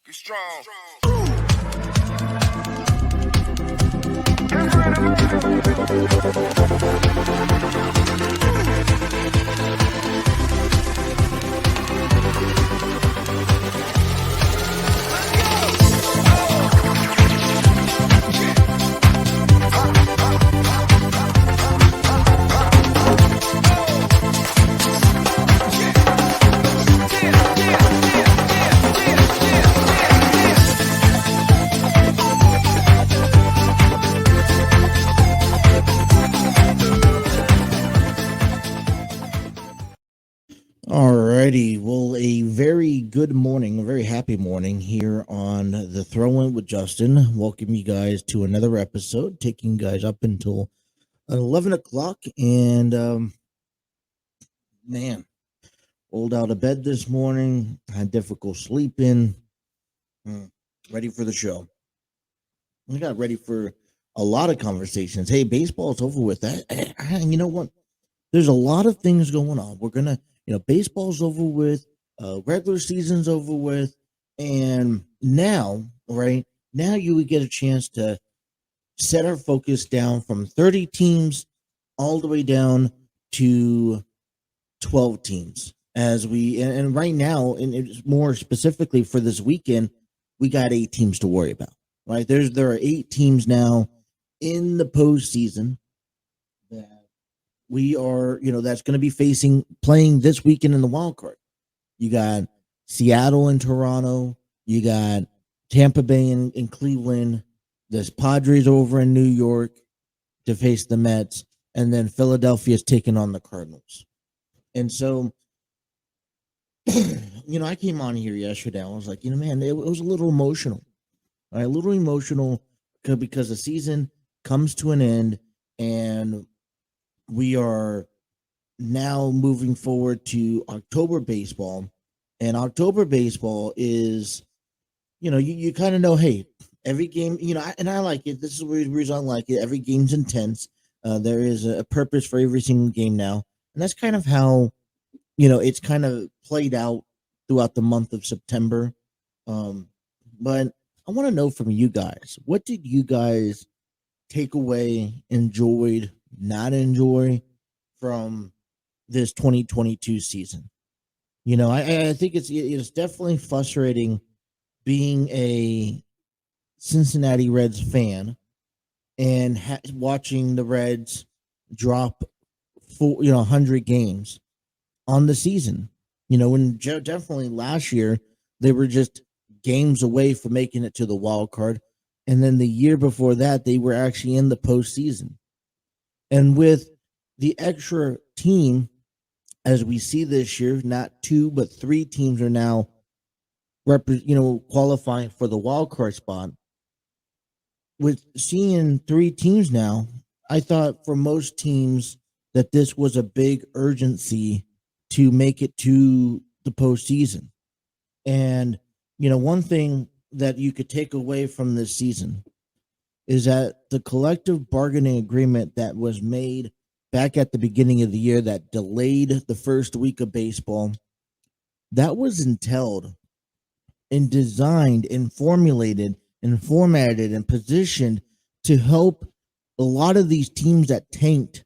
Be strong. Alrighty, well, a very good morning, a very happy morning here on the Throw In with Justin. Welcome you guys to another episode, taking you guys up until 11 o'clock. And man, rolled out of bed this morning, had difficult sleeping, ready for the show. I got ready for a lot of conversations. Hey, baseball's over with. You know what? There's a lot of things going on. We're gonna, baseball's over with, regular season's over with, and now, right now, you would get a chance to set our focus down from 30 teams all the way down to 12 teams. As we and right now, and it's more specifically for this weekend, we got 8 teams to worry about. Right there are 8 teams now in the postseason that we are, that's going to be playing this weekend in the wild card. You got Seattle and Toronto. You got Tampa Bay and Cleveland. There's Padres over in New York to face the Mets. And then Philadelphia's taking on the Cardinals. And so, I came on here yesterday. I was like, man, it was a little emotional. Right? A little emotional because the season comes to an end and we are now moving forward to October baseball. And October baseball is, you kind of know, hey, every game, and I like it. This is the reason I like it. Every game's intense. There is a purpose for every single game now. And that's kind of how, it's kind of played out throughout the month of September. But I want to know from you guys, what did you guys take away, enjoyed, not enjoy from this 2022 season? I think it's definitely frustrating being a Cincinnati Reds fan and watching the Reds drop 100 games on the season. When definitely last year they were just games away from making it to the wild card, and then the year before that they were actually in the postseason. And with the extra team, as we see this year, not 2 but 3 teams are now qualifying for the wild card spot. With seeing 3 teams now, I thought for most teams that this was a big urgency to make it to the postseason. And one thing that you could take away from this season is that the collective bargaining agreement that was made back at the beginning of the year that delayed the first week of baseball, that was entailed and designed and formulated and formatted and positioned to help a lot of these teams that tanked.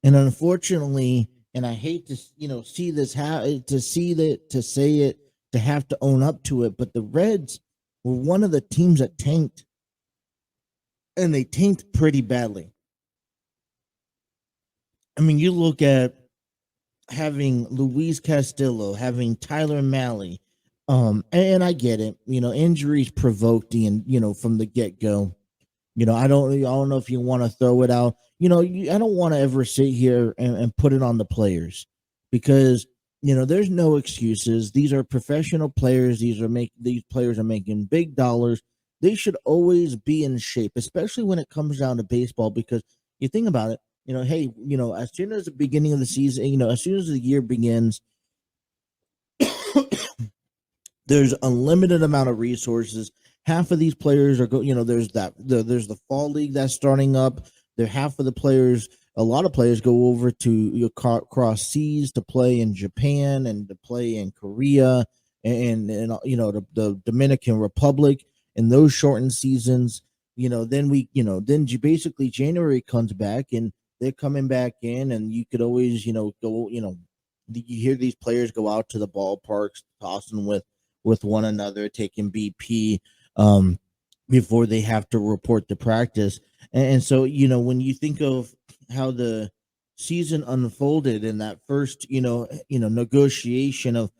And unfortunately, and I hate to see this, to say it, to have to own up to it, but the Reds were one of the teams that tanked, and they tanked pretty badly. I mean, you look at having Luis Castillo, having Tyler Mahle, and I get it, injuries provoked from the get-go. I don't know if you want to throw it out. I don't want to ever sit here and put it on the players, because there's no excuses. These are professional players. These players are making big dollars. They should always be in shape, especially when it comes down to baseball, because you think about it, hey, as soon as the beginning of the season, as soon as the year begins, there's unlimited amount of resources. Half of these players are there's the fall league that's starting up. Half of the players, a lot of players go over to cross seas to play in Japan and to play in Korea. and the Dominican Republic, and those shortened seasons. Then basically January comes back and they're coming back in, and you could always go. You hear these players go out to the ballparks, tossing with one another, taking BP. Before they have to report to practice. And so, when you think of how the season unfolded in that first, negotiation of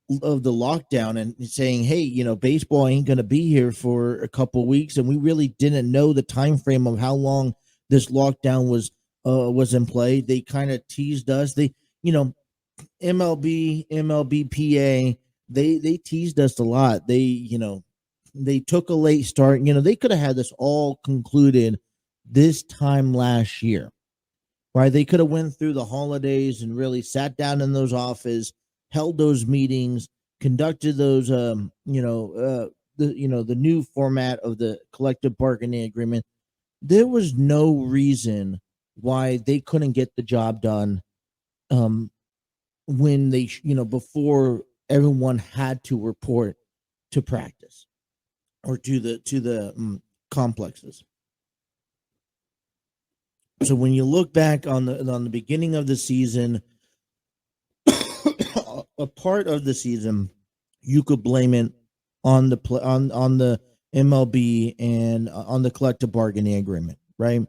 the lockdown and saying, hey, baseball ain't going to be here for a couple of weeks, and we really didn't know the time frame of how long this lockdown was in play. They kind of teased us. They, MLBPA, they teased us a lot. They took a late start. They could have had this all concluded this time last year, right? They could have went through the holidays and really sat down in those offices, held those meetings, conducted those, the new format of the collective bargaining agreement. There was no reason why they couldn't get the job done, when they, before everyone had to report to practice or to the complexes. So when you look back on the beginning of the season, a part of the season, you could blame it on the MLB and on the collective bargaining agreement, right?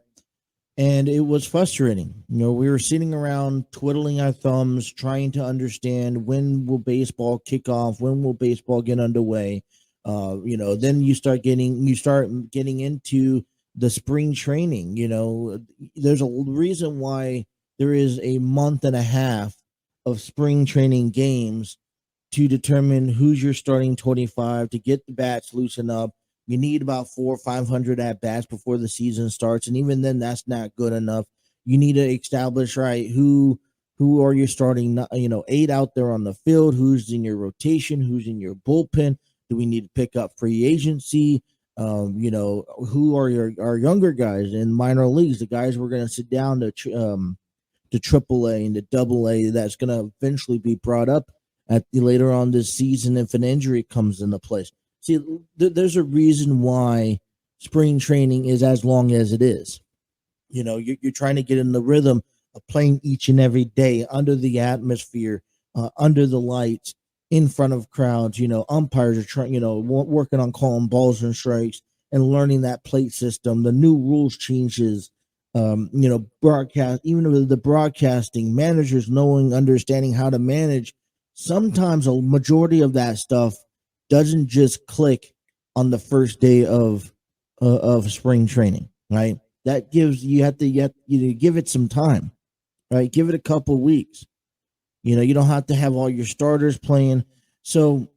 And it was frustrating. We were sitting around twiddling our thumbs, trying to understand when will baseball kick off, when will baseball get underway. Then you start getting into the spring training. There's a reason why there is a month and a half of spring training games to determine who's your starting 25, to get the bats loosened up. You need about 400 or 500 at bats before the season starts, and even then, that's not good enough. You need to establish, right, who are you starting, 8 out there on the field, who's in your rotation, who's in your bullpen. Do we need to pick up free agency? Who are our younger guys in minor leagues, the guys we're going to sit down to AAA and to AA, that's going to eventually be brought up later on this season if an injury comes into place. See, there's a reason why spring training is as long as it is. You're trying to get in the rhythm of playing each and every day under the atmosphere, under the lights, in front of crowds. Umpires are trying, working on calling balls and strikes and learning that plate system, the new rules changes, broadcast, even with the broadcasting, managers understanding how to manage. Sometimes a majority of that stuff doesn't just click on the first day of spring training, right? That gives you have to give it some time, right? Give it a couple of weeks. You don't have to have all your starters playing. So,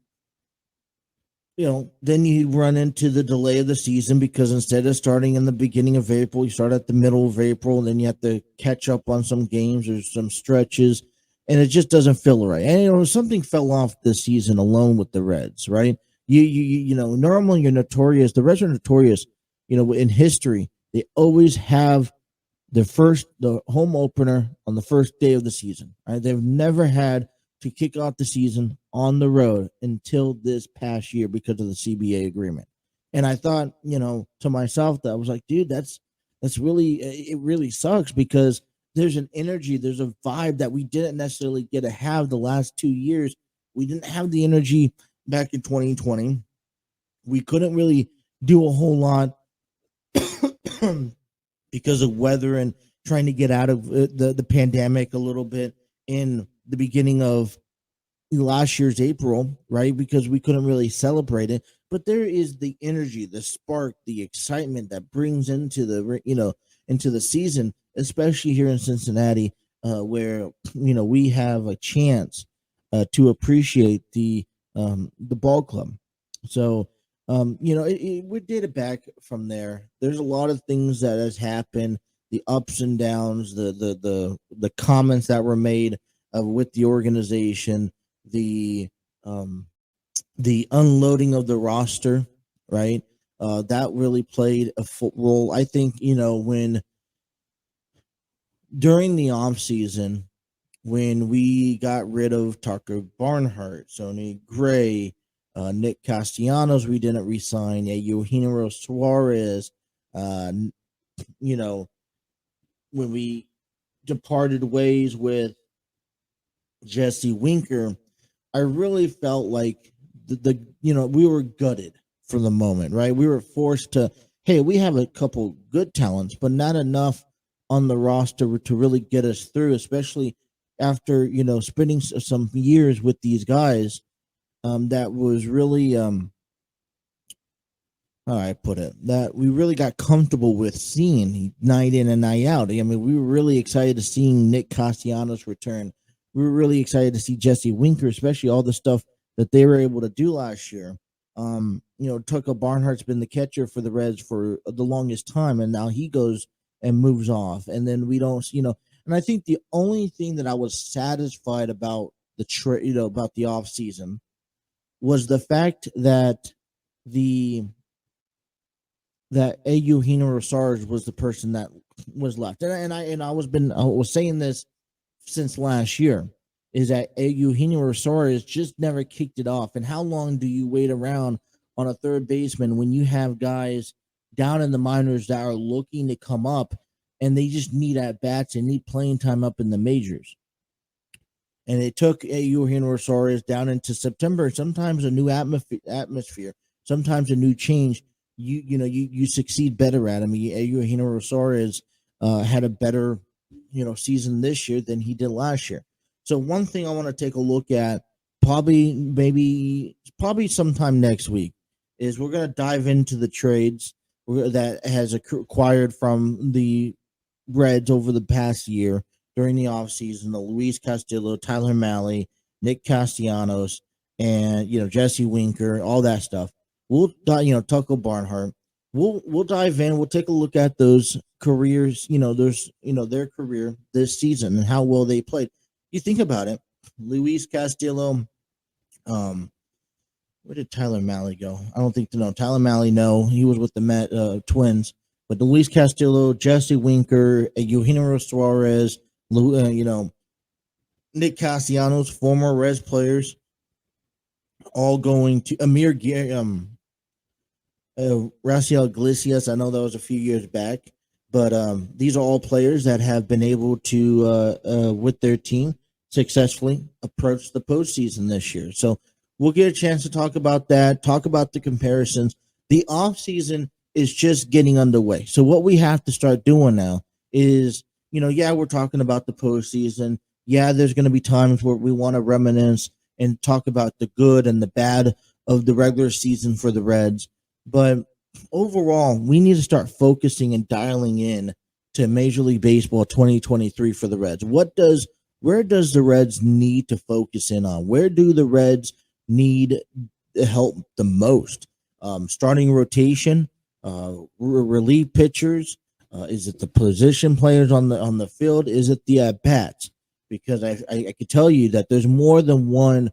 then you run into the delay of the season because instead of starting in the beginning of April, you start at the middle of April, and then you have to catch up on some games or some stretches, and it just doesn't feel right. And something fell off this season alone with the Reds, right? Normally you're notorious. The Reds are notorious, in history. They always have the home opener on the first day of the season. Right? They've never had to kick off the season on the road until this past year because of the CBA agreement. And I thought, to myself, that I was like, dude, that's really, it really sucks because there's an energy, there's a vibe that we didn't necessarily get to have the last 2 years. We didn't have the energy back in 2020. We couldn't really do a whole lot because of weather and trying to get out of the pandemic a little bit in the beginning of last year's April, right? Because we couldn't really celebrate it. But there is the energy, the spark, the excitement that brings into the season, especially here in Cincinnati, where we have a chance to appreciate the ball club. So we did it back from there. There's a lot of things that has happened, the ups and downs, the comments that were made with the organization, the unloading of the roster, right? That really played a role. I think, when during the off season, when we got rid of Tucker Barnhart, Sonny Gray, Nick Castellanos, we didn't resign. Eugenio Suarez, uh, you know, when we departed ways with Jesse Winker, I really felt like we were gutted for the moment, right? We were forced to, hey, we have a couple good talents, but not enough on the roster to really get us through, especially after spending some years with these guys. That was really how I put it, that we really got comfortable with seeing night in and night out. I mean, we were really excited to seeing Nick Castellanos return. We were really excited to see Jesse Winker, especially all the stuff that they were able to do last year. Tucker Barnhart's been the catcher for the Reds for the longest time, and now he goes and moves off. And then we don't, and I think the only thing that I was satisfied about about the offseason was the fact that Eugenio Rosales was the person that was left, and I was saying this since last year, is that Eugenio Rosales just never kicked it off. And how long do you wait around on a third baseman when you have guys down in the minors that are looking to come up and they just need at bats and need playing time up in the majors? And it took Eugenio Rosales down into September. Sometimes a new atmosphere, sometimes a new change. You succeed better at him. Eugenio Rosales had a better season this year than he did last year. So one thing I want to take a look at, probably sometime next week, is we're going to dive into the trades that has acquired from the Reds over the past year during the offseason. The Luis Castillo, Tyler Mahle, Nick Castellanos, and Jesse Winker, all that stuff. We'll Tucker Barnhart. We'll dive in. We'll take a look at those careers, their career this season and how well they played. You think about it, Luis Castillo. Where did Tyler Mahle go? I don't think Tyler Mahle. No, he was with the Twins. But Luis Castillo, Jesse Winker, Eugenio Suarez, Nick Castellanos, former Reds players, all going to Raciel Iglesias. I know that was a few years back, but these are all players that have been able to, with their team, successfully approach the postseason this year. So we'll get a chance to talk about that, talk about the comparisons. The offseason is just getting underway. So what we have to start doing now is, we're talking about the postseason. Yeah, there's going to be times where we want to reminisce and talk about the good and the bad of the regular season for the Reds. But overall, we need to start focusing and dialing in to Major League Baseball 2023 for the Reds. Where does the Reds need to focus in on? Where do the Reds need help the most? Starting rotation, relief pitchers. Is it the position players on the field? Is it the at bats? Because I could tell you that there's more than one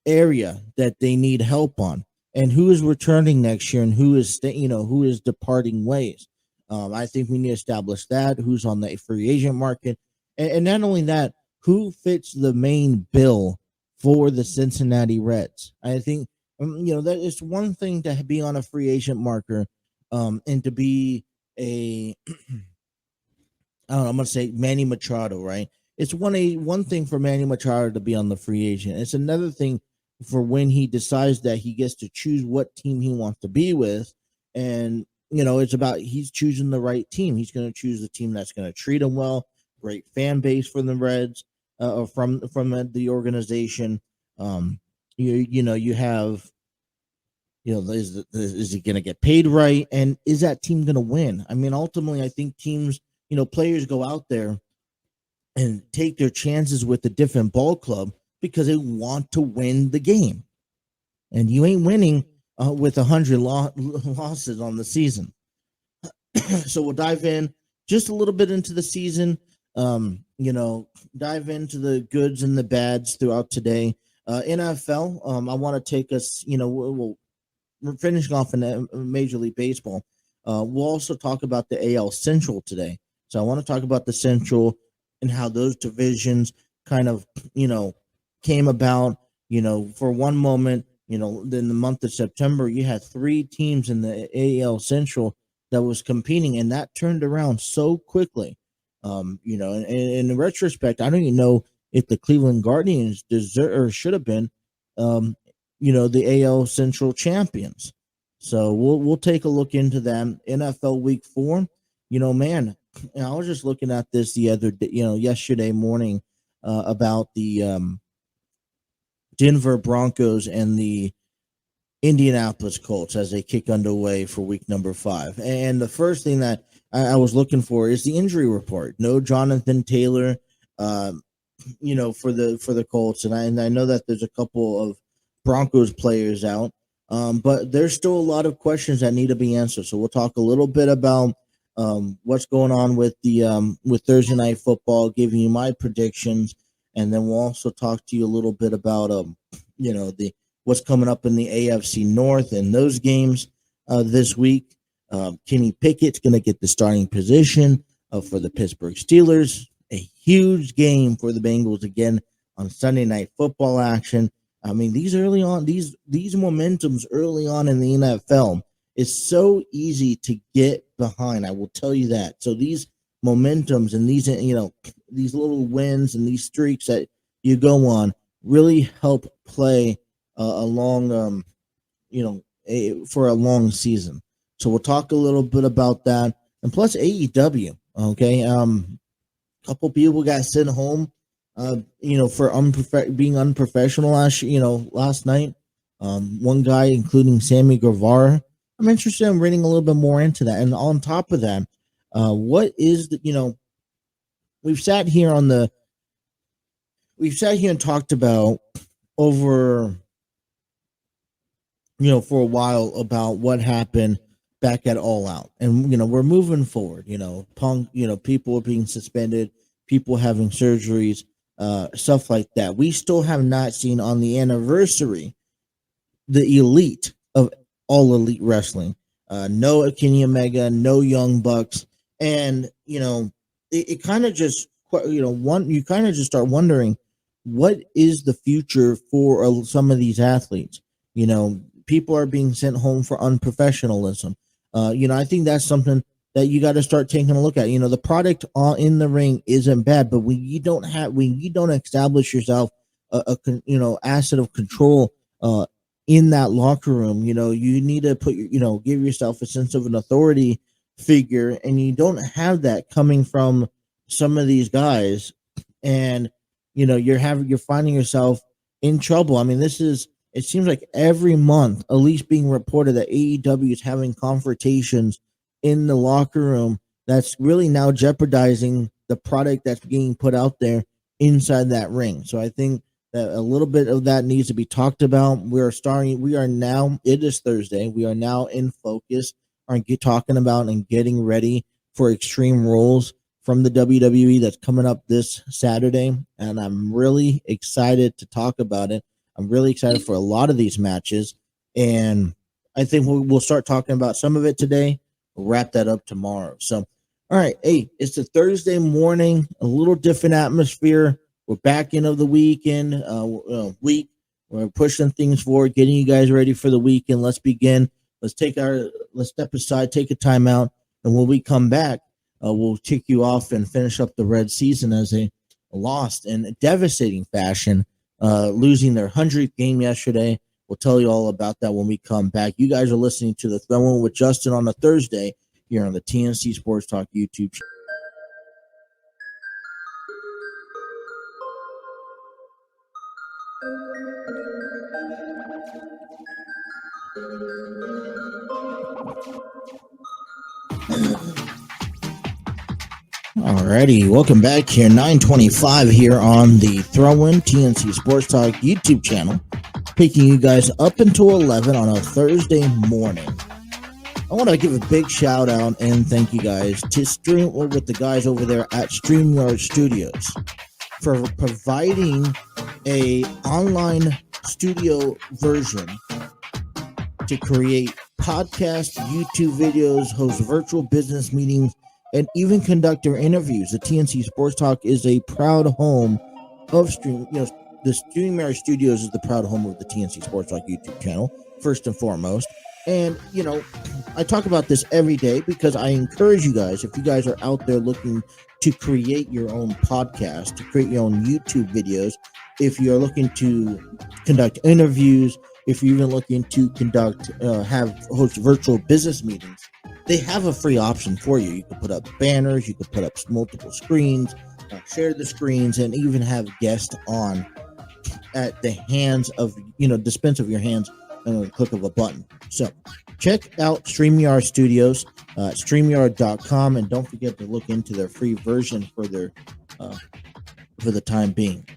area that they need help on. And who is returning next year and who is departing ways. I think we need to establish that, who's on the free agent market. And not only that, who fits the main bill for the Cincinnati Reds. I think, that it's one thing to be on a free agent marker and to be I don't know, I'm going to say Manny Machado, right? It's one thing for Manny Machado to be on the free agent. It's another thing for when he decides that he gets to choose what team he wants to be with. And, it's about he's choosing the right team. He's going to choose the team that's going to treat him well. Great fan base for the Reds, from the organization. You have, is he going to get paid right? And is that team going to win? I mean, ultimately, I think teams, players go out there and take their chances with a different ball club because they want to win the game. And you ain't winning with 100 losses on the season. So we'll dive in just a little bit into the season, dive into the goods and the bads throughout today. NFL, I want to take us, we're finishing off in Major League Baseball. We'll also talk about the AL Central today. So I want to talk about the Central and how those divisions kind of, came about, for one moment, in the month of September, you had three teams in the AL Central that was competing, and that turned around so quickly. And in retrospect, I don't even know if the Cleveland Guardians deserve or should have been, the AL Central champions. So we'll take a look into them. NFL Week 4, man, I was just looking at this the other day, yesterday morning, about the Denver Broncos and the Indianapolis Colts as they kick underway for week number 5. And the first thing that I was looking for is the injury report. No Jonathan Taylor, for the Colts, and I know that there's a couple of Broncos players out, but there's still a lot of questions that need to be answered. So we'll talk a little bit about what's going on with the with Thursday Night Football, giving you my predictions, and then we'll also talk to you a little bit about the what's coming up in the AFC North and those games this week. Kenny Pickett's going to get the starting position for the Pittsburgh Steelers. A huge game for the Bengals again on Sunday Night Football action. I mean, these momentums early on in the NFL is so easy to get behind. I will tell you that. So these momentums and these these little wins and these streaks that you go on really help play along for a long season. So we'll talk a little bit about that, and plus AEW. Okay, couple people got sent home, for being unprofessional last night. One guy, including Sammy Guevara. I'm interested in reading a little bit more into that. And on top of that, what is we've sat here and talked about over, for a while about what happened back at All Out, and we're moving forward. Punk, people are being suspended, people having surgeries, stuff like that. We still have not seen on the anniversary the elite of All Elite Wrestling. No Kenny Omega, no Young Bucks, and it kind of just you kind of just start wondering what is the future for some of these athletes. People are being sent home for unprofessionalism. I think that's something that you got to start taking a look at. The product in the ring isn't bad, but when you don't establish yourself a asset of control in that locker room, you need to give yourself a sense of an authority figure, and you don't have that coming from some of these guys, and you're finding yourself in trouble. I mean, it seems like every month, at least being reported that AEW is having confrontations in the locker room that's really now jeopardizing the product that's being put out there inside that ring. So I think that a little bit of that needs to be talked about. It is Thursday. We are now in focus on talking about and getting ready for Extreme Rules from the WWE that's coming up this Saturday. And I'm really excited to talk about it. I'm really excited for a lot of these matches, and I think we'll start talking about some of it today. We'll wrap that up tomorrow. So, all right, hey, it's a Thursday morning, a little different atmosphere. We're back into the weekend week. We're pushing things forward, getting you guys ready for the weekend. Let's begin. Let's step aside, take a time out, and when we come back, we'll kick you off and finish up the Red season as they lost in a devastating fashion. Losing their 100th game yesterday. We'll tell you all about that when we come back. You guys are listening to the Throw In with Justin on a Thursday here on the TNC Sports Talk YouTube channel. Alrighty, welcome back here. 9:25 here on the Throw-In TNC Sports Talk YouTube channel, picking you guys up until 11 on a Thursday morning. I want to give a big shout out and thank you guys to stream with the guys over there at StreamYard Studios for providing a online studio version to create podcasts, YouTube videos, host virtual business meetings, and even conduct their interviews. The TNC Sports Talk is a proud home of Stream, the StreamYard Studios is the proud home of the TNC Sports Talk YouTube channel, first and foremost. And, I talk about this every day because I encourage you guys, if you guys are out there looking to create your own podcast, to create your own YouTube videos, if you're looking to conduct interviews, if you're even looking to host virtual business meetings, they have a free option for you. You can put up banners, you can put up multiple screens, share the screens, and even have guests on at the hands of, dispense of your hands and a click of a button. So check out StreamYard Studios, StreamYard.com, and don't forget to look into their free version for the time being.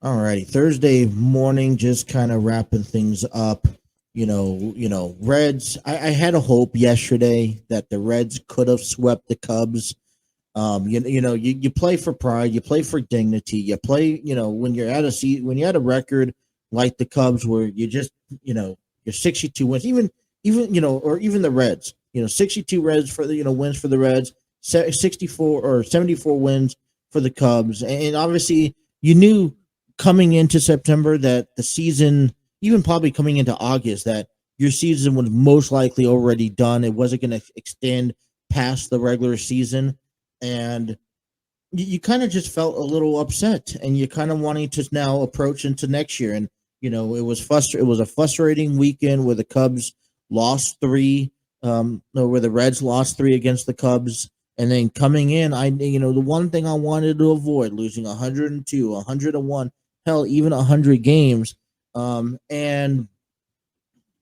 Alrighty, Thursday morning, just kind of wrapping things up. Reds. I had a hope yesterday that the Reds could have swept the Cubs. You play for pride, you play for dignity, you play. When you're at a record like the Cubs, where you just, you're 62 wins, even the Reds, 62 Reds for the wins for the Reds, 64 or 74 wins for the Cubs, and obviously you knew coming into September that the season, even probably coming into August, that your season was most likely already done. It wasn't going to extend past the regular season. And you kind of just felt a little upset, and you kind of wanting to now approach into next year. And, it was a frustrating weekend where the Cubs lost 3, where the Reds lost 3 against the Cubs. And then coming in, the one thing I wanted to avoid, losing 102, 101, hell, even 100 games. And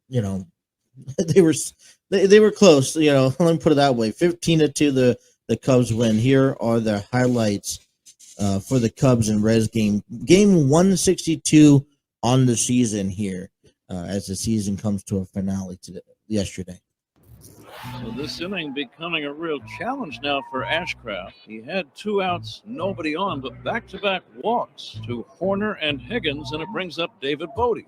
they were close. Let me put it that way. 15-2, the Cubs win. Here are the highlights for the Cubs and Reds game 162 on the season here, as the season comes to a finale yesterday. So this inning becoming a real challenge now for Ashcraft. He had 2 outs, nobody on, but back-to-back walks to Horner and Higgins, and it brings up David Bodie.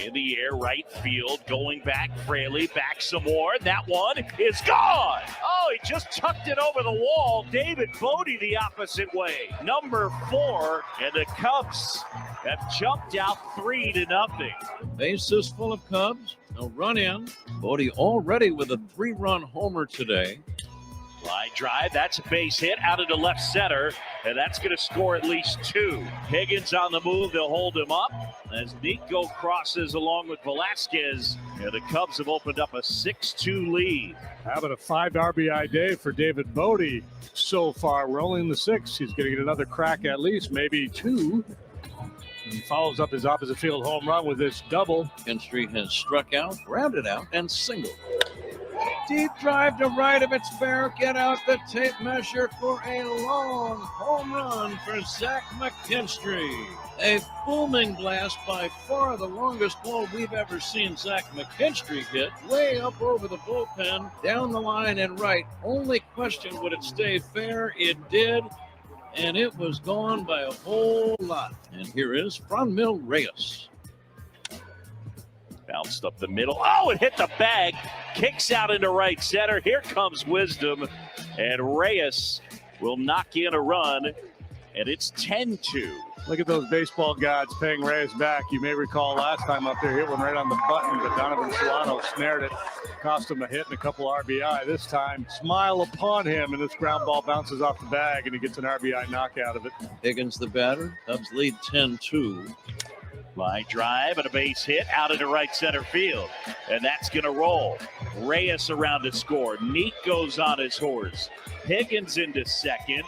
In the air, right field, going back, Fraley, back some more. That one is gone. Oh, he just tucked it over the wall. David Bodie the opposite way. Number 4, and the Cubs have jumped out 3-0. Bases full of Cubs. No run in. Bodie already with a 3-run homer today. Line drive, that's a base hit out into left center, and that's going to score at least 2. Higgins on the move, they'll hold him up as Nico crosses along with Velasquez, and the Cubs have opened up a 6-2 lead. How about a 5 RBI day for David Bodie so far? We're only in the 6th. He's going to get another crack at least, maybe 2. He follows up his opposite field home run with this double. McKinstry has struck out, grounded out, and singled. Deep drive to right if it's fair. Get out the tape measure for a long home run for Zach McKinstry. A booming blast, by far the longest ball we've ever seen Zach McKinstry hit. Way up over the bullpen, down the line and right. Only question, would it stay fair? It did, and it was gone by a whole lot. And here is Franmil Reyes. Bounced up the middle. Oh, it hit the bag. Kicks out into right center. Here comes Wisdom. And Reyes will knock in a run. And it's 10-2. Look at those baseball gods paying Reyes back. You may recall last time up there, hit one right on the button, but Donovan Solano snared it. Cost him a hit and a couple RBI. This time, smile upon him, and this ground ball bounces off the bag, and he gets an RBI knockout of it. Higgins the batter. Cubs lead 10-2. Line drive and a base hit out into right center field. And that's going to roll. Reyes around to score. Neat goes on his horse. Higgins into second.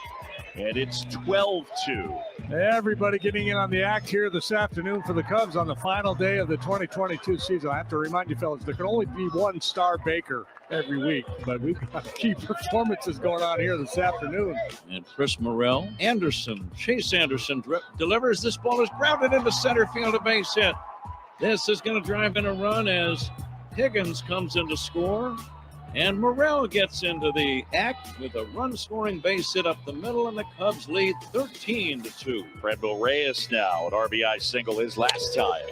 And it's 12-2. Everybody getting in on the act here this afternoon for the Cubs on the final day of the 2022 season. I have to remind you, fellas, there can only be one Star Baker every week, but we've got key performances going on here this afternoon. And Chris Morrell, Chase Anderson delivers. This ball is grounded into center field, a base hit. This is going to drive in a run as Higgins comes in to score. And Morrell gets into the act with a run-scoring base hit up the middle, and the Cubs lead 13-2. Franmil Reyes now, an RBI single his last time.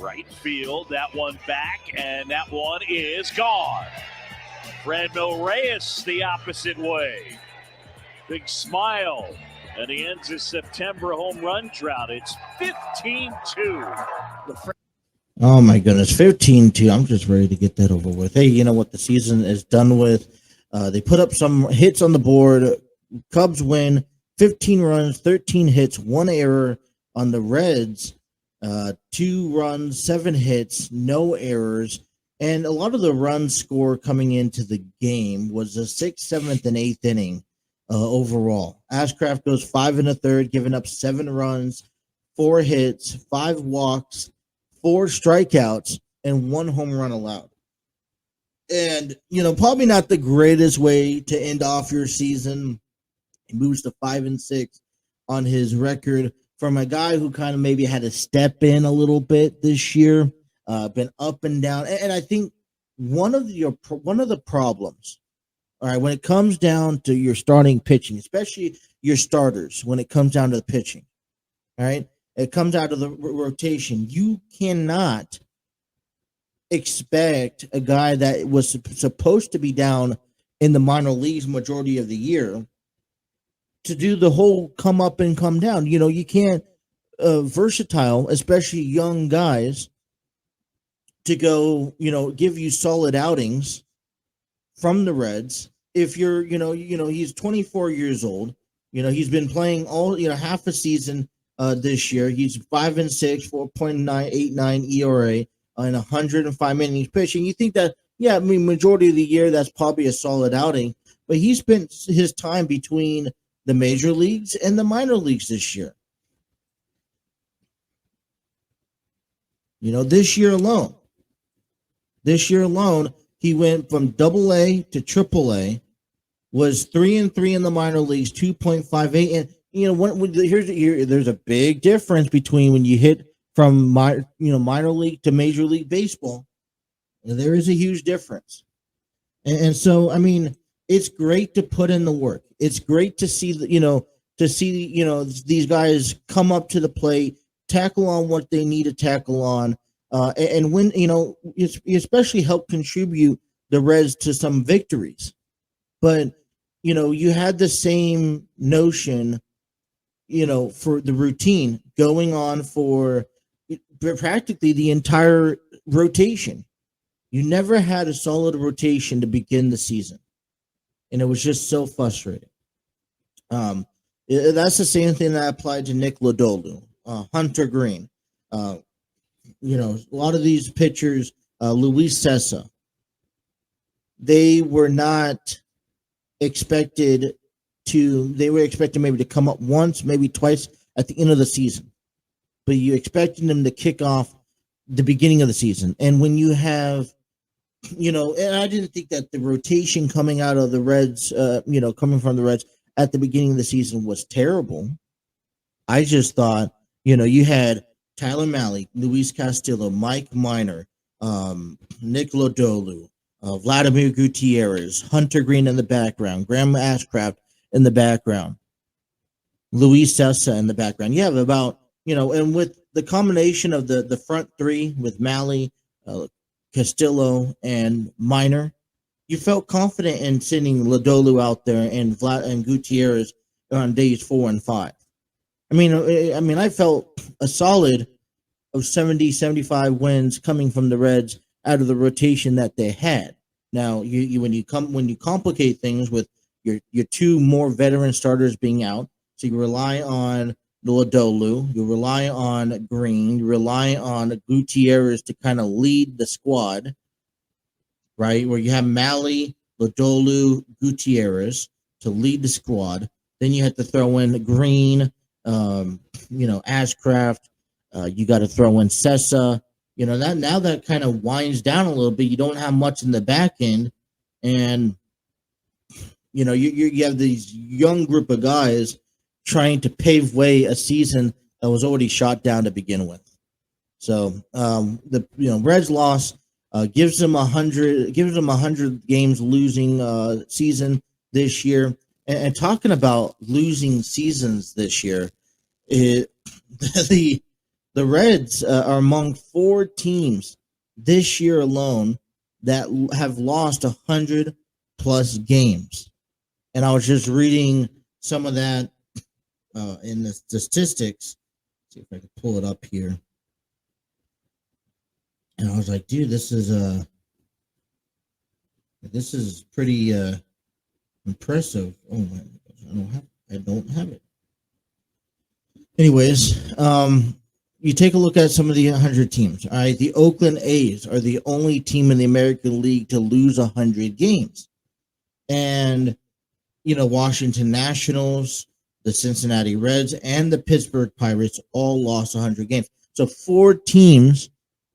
Right field, that one back, and that one is gone. Franmil Reyes the opposite way. Big smile. And he ends his September home run drought. It's 15-2. Oh my goodness, 15-2. I'm just ready to get that over with. Hey, you know what? The season is done with. They put up some hits on the board. Cubs win 15 runs, 13 hits, 1 error. On the Reds, 2 runs, 7 hits, no errors. And a lot of the runs score coming into the game was the 6th, 7th, and 8th inning overall. Ashcraft goes 5 1/3, giving up 7 runs, 4 hits, 5 walks, 4 strikeouts, and 1 home run allowed. And, probably not the greatest way to end off your season. He moves to 5-6 on his record from a guy who kind of maybe had to step in a little bit this year, been up and down. And I think one of the problems, all right, when it comes down to your starting pitching, especially your starters, when it comes down to the pitching, all right, it comes out of the rotation. You cannot expect a guy that was supposed to be down in the minor leagues majority of the year to do the whole come up and come down. You can't versatile, especially young guys, to go, give you solid outings from the Reds. If you're, he's 24 years old. He's been playing all, half a season this year. He's 5-6, 4.989 ERA in 105 innings pitching. You think that, majority of the year, that's probably a solid outing. But he spent his time between the major leagues and the minor leagues this year. This year alone, he went from AA to AAA, was 3-3 in the minor leagues, 2.58. And there's a big difference between when you hit from minor league to major league baseball. There is a huge difference. And so, it's great to put in the work. It's great to see these guys come up to the plate, tackle on what they need to tackle on, and when, especially help contribute the Reds to some victories. But, you had the same notion, for the routine going on for practically the entire rotation. You never had a solid rotation to begin the season. And it was just so frustrating. That's the same thing that applied to Nick Lodolu, Hunter Green. A lot of these pitchers, Luis Cessa, they were not expected to. They were expected maybe to come up once, maybe twice at the end of the season. But you expected them to kick off the beginning of the season. And when you have, and I didn't think that the rotation coming out of the Reds, coming from the Reds at the beginning of the season was terrible. I just thought, you had Tyler Mahle, Luis Castillo, Mike Minor, Nick Lodolu, Vladimir Gutierrez, Hunter Green in the background, Graham Ashcraft in the background, Luis Cessa in the background. You have about, and with the combination of the front three with Mahle, Castillo, and Minor, you felt confident in sending Lodolu out there and Gutierrez on days 4 and 5. I felt a solid of 70, 75 wins coming from the Reds out of the rotation that they had. Now, when you complicate things with your 2 more veteran starters being out, so you rely on Lodolu, you rely on Green, you rely on Gutierrez to kind of lead the squad, right? Where you have Mahle, Lodolu, Gutierrez to lead the squad. Then you have to throw in Green, Ashcraft. You got to throw in Cessa. That kind of winds down a little bit. You don't have much in the back end, and you have these young group of guys trying to pave way a season that was already shot down to begin with. So the Reds loss gives them 100 games losing season this year. And talking about losing seasons this year, the Reds are among 4 teams this year alone that have lost 100 plus games. And I was just reading some of that in the statistics. See if I can pull it up here. And I was like, dude, this is pretty impressive. Oh my gosh, I don't have it. Anyways, you take a look at some of the 100 teams. All right, the Oakland A's are the only team in the American League to lose 100 games. And, Washington Nationals, the Cincinnati Reds, and the Pittsburgh Pirates all lost 100 games. So 4 teams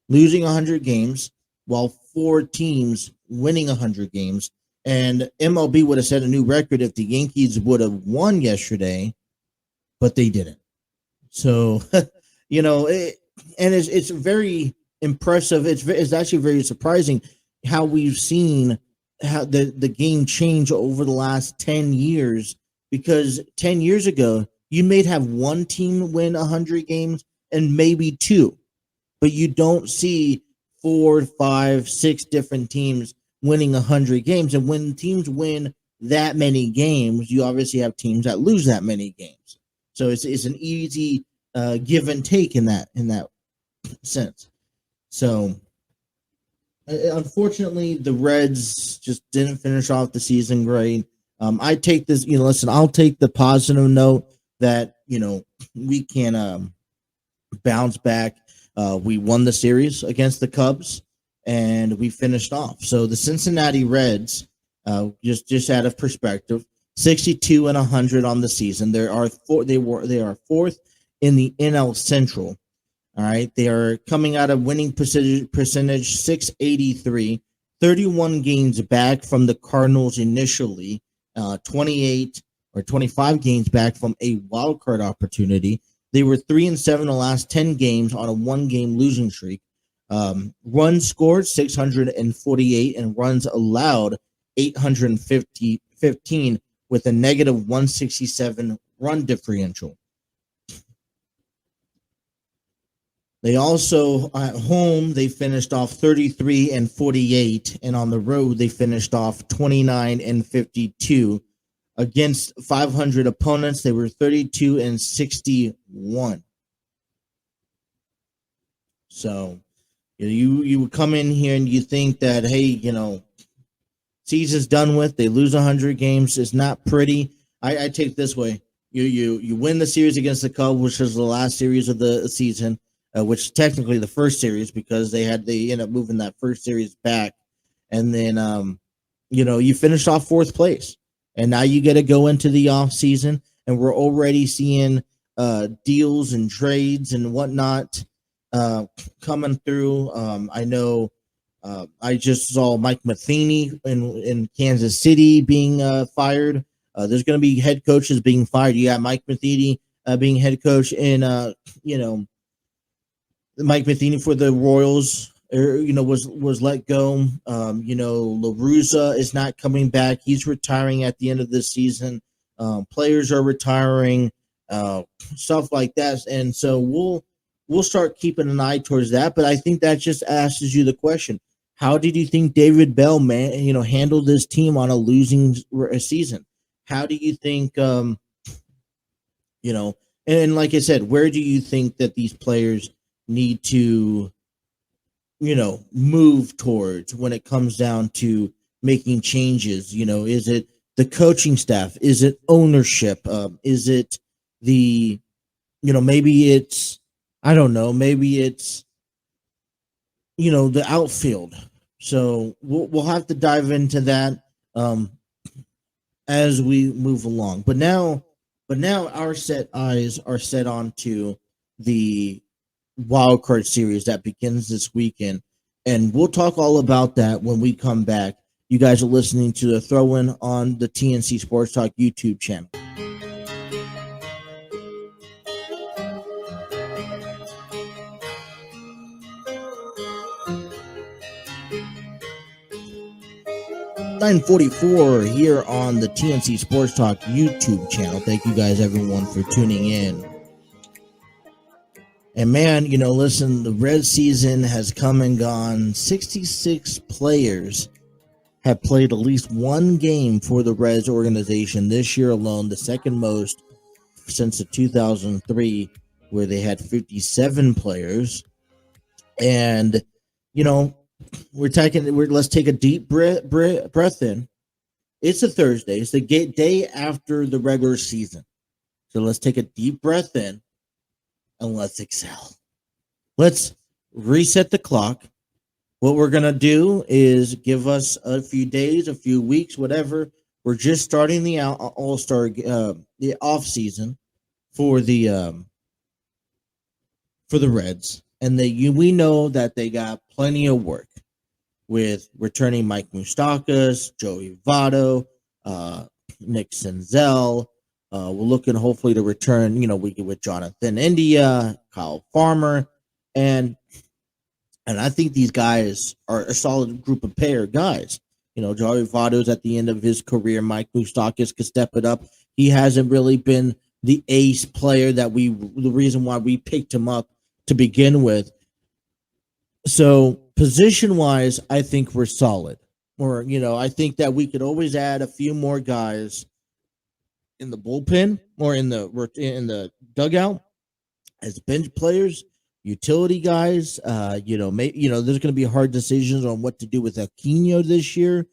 losing 100 games while 4 teams winning 100 games. And MLB would have set a new record if the Yankees would have won yesterday, but they didn't. So, it's very impressive. It's actually very surprising how we've seen how the game change over the last 10 years, because 10 years ago, you may have one team win 100 games and maybe 2, but you don't see 4, 5, 6 different teams winning 100 games. And when teams win that many games, you obviously have teams that lose that many games. So it's an easy give and take in that sense. So unfortunately, the Reds just didn't finish off the season great. I take this, I'll take the positive note that, we can bounce back. We won the series against the Cubs and we finished off. So the Cincinnati Reds, just out of perspective, 62 and 100 on the season. They are 4th in the NL Central. All right, they are coming out of winning percentage 683, 31 games back from the Cardinals initially, 28 or 25 games back from a wild card opportunity. They were 3-7 the last 10 games on a 1-game losing streak. Runs scored 648 and runs allowed 815 with a negative 167 run differential. They also, at home, they finished off 33 and 48, and on the road, they finished off 29 and 52. Against 500 opponents, they were 32 and 61. So, you would come in here and you think that, hey, season's done with. They lose 100 games. It's not pretty. I take it this way. You win the series against the Cubs, which was the last series of the season, which technically the first series, because they end up moving that first series back. And then, you finished off 4th place. And now you get to go into the offseason, and we're already seeing deals and trades and whatnot coming through. I know I just saw Mike Matheny in Kansas City being fired. There's going to be head coaches being fired. You got Mike Matheny being head coach in, Mike Matheny for the Royals, was let go. La Russa is not coming back. He's retiring at the end of this season. Players are retiring, stuff like that. And so we'll start keeping an eye towards that. But I think that just asks you the question: how did you think David Bell, handled this team on a losing season? How do you think, and like I said, where do you think that these players need to, move towards when it comes down to making changes? Is it the coaching staff? Is it ownership? Is it the, maybe it's, I don't know, maybe it's, the outfield. So we'll have to dive into that as we move along. But now our eyes are set on to the wild card series that begins this weekend, and we'll talk all about that when we come back. You guys are listening to the Throw-In on the TNC Sports Talk YouTube channel. .44 here on the TNC Sports Talk YouTube channel. Thank you guys, everyone, for tuning in. And man, listen, the Red season has come and gone. 66 players have played at least one game for the Reds organization this year alone, the second most since the 2003, where they had 57 players. And, let's take a deep breath in. It's a Thursday. It's the day after the regular season. So let's take a deep breath in and let's excel. Let's reset the clock. What we're going to do is give us a few days, a few weeks, whatever. We're just starting the All-Star, the offseason for the Reds. And we know that they got plenty of work with returning Mike Moustakas, Joey Votto, Nick Senzel. We're looking hopefully to return, with Jonathan India, Kyle Farmer, and I think these guys are a solid group of guys. Joey Votto's at the end of his career. Mike Moustakas could step it up. He hasn't really been the ace player the reason why we picked him up to begin with. So position-wise, I think we're solid. Or, I think that we could always add a few more guys in the bullpen or in the dugout as bench players, utility guys. There's going to be hard decisions on what to do with Aquino this year.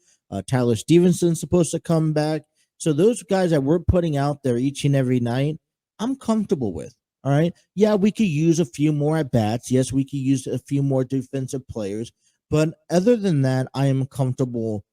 Tyler Stevenson's supposed to come back. So those guys that we're putting out there each and every night, I'm comfortable with. All right. Yeah, we could use a few more at bats. Yes, we could use a few more defensive players. But other than that, I am comfortable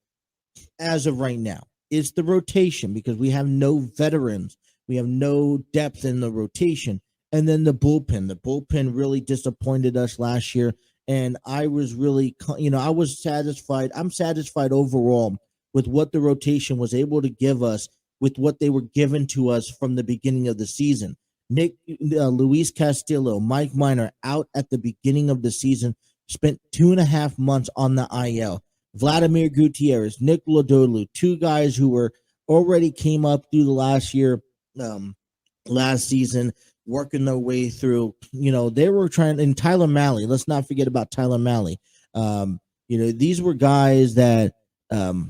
as of right now. It's the rotation because we have no veterans. We have no depth in the rotation. And then the bullpen. The bullpen really disappointed us last year. And I was really, I was satisfied. I'm satisfied overall with what the rotation was able to give us with what they were given to us from the beginning of the season. Luis Castillo, Mike Minor out at the beginning of the season, spent 2.5 months on the IL. Vladimir Gutierrez, Nick Lodolu, two guys who were already came up through the last season, working their way through. They were trying, and Tyler Mahle, let's not forget about Tyler Mahle. These were guys that, that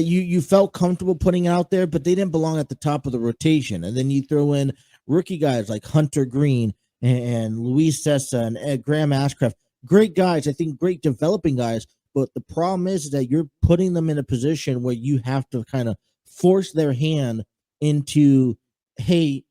you felt comfortable putting out there, but they didn't belong at the top of the rotation. And then you throw in rookie guys like Hunter Green and Luis Sessa and Graham Ashcraft. Great guys, I think great developing guys. But the problem is that you're putting them in a position where you have to kind of force their hand into, hey,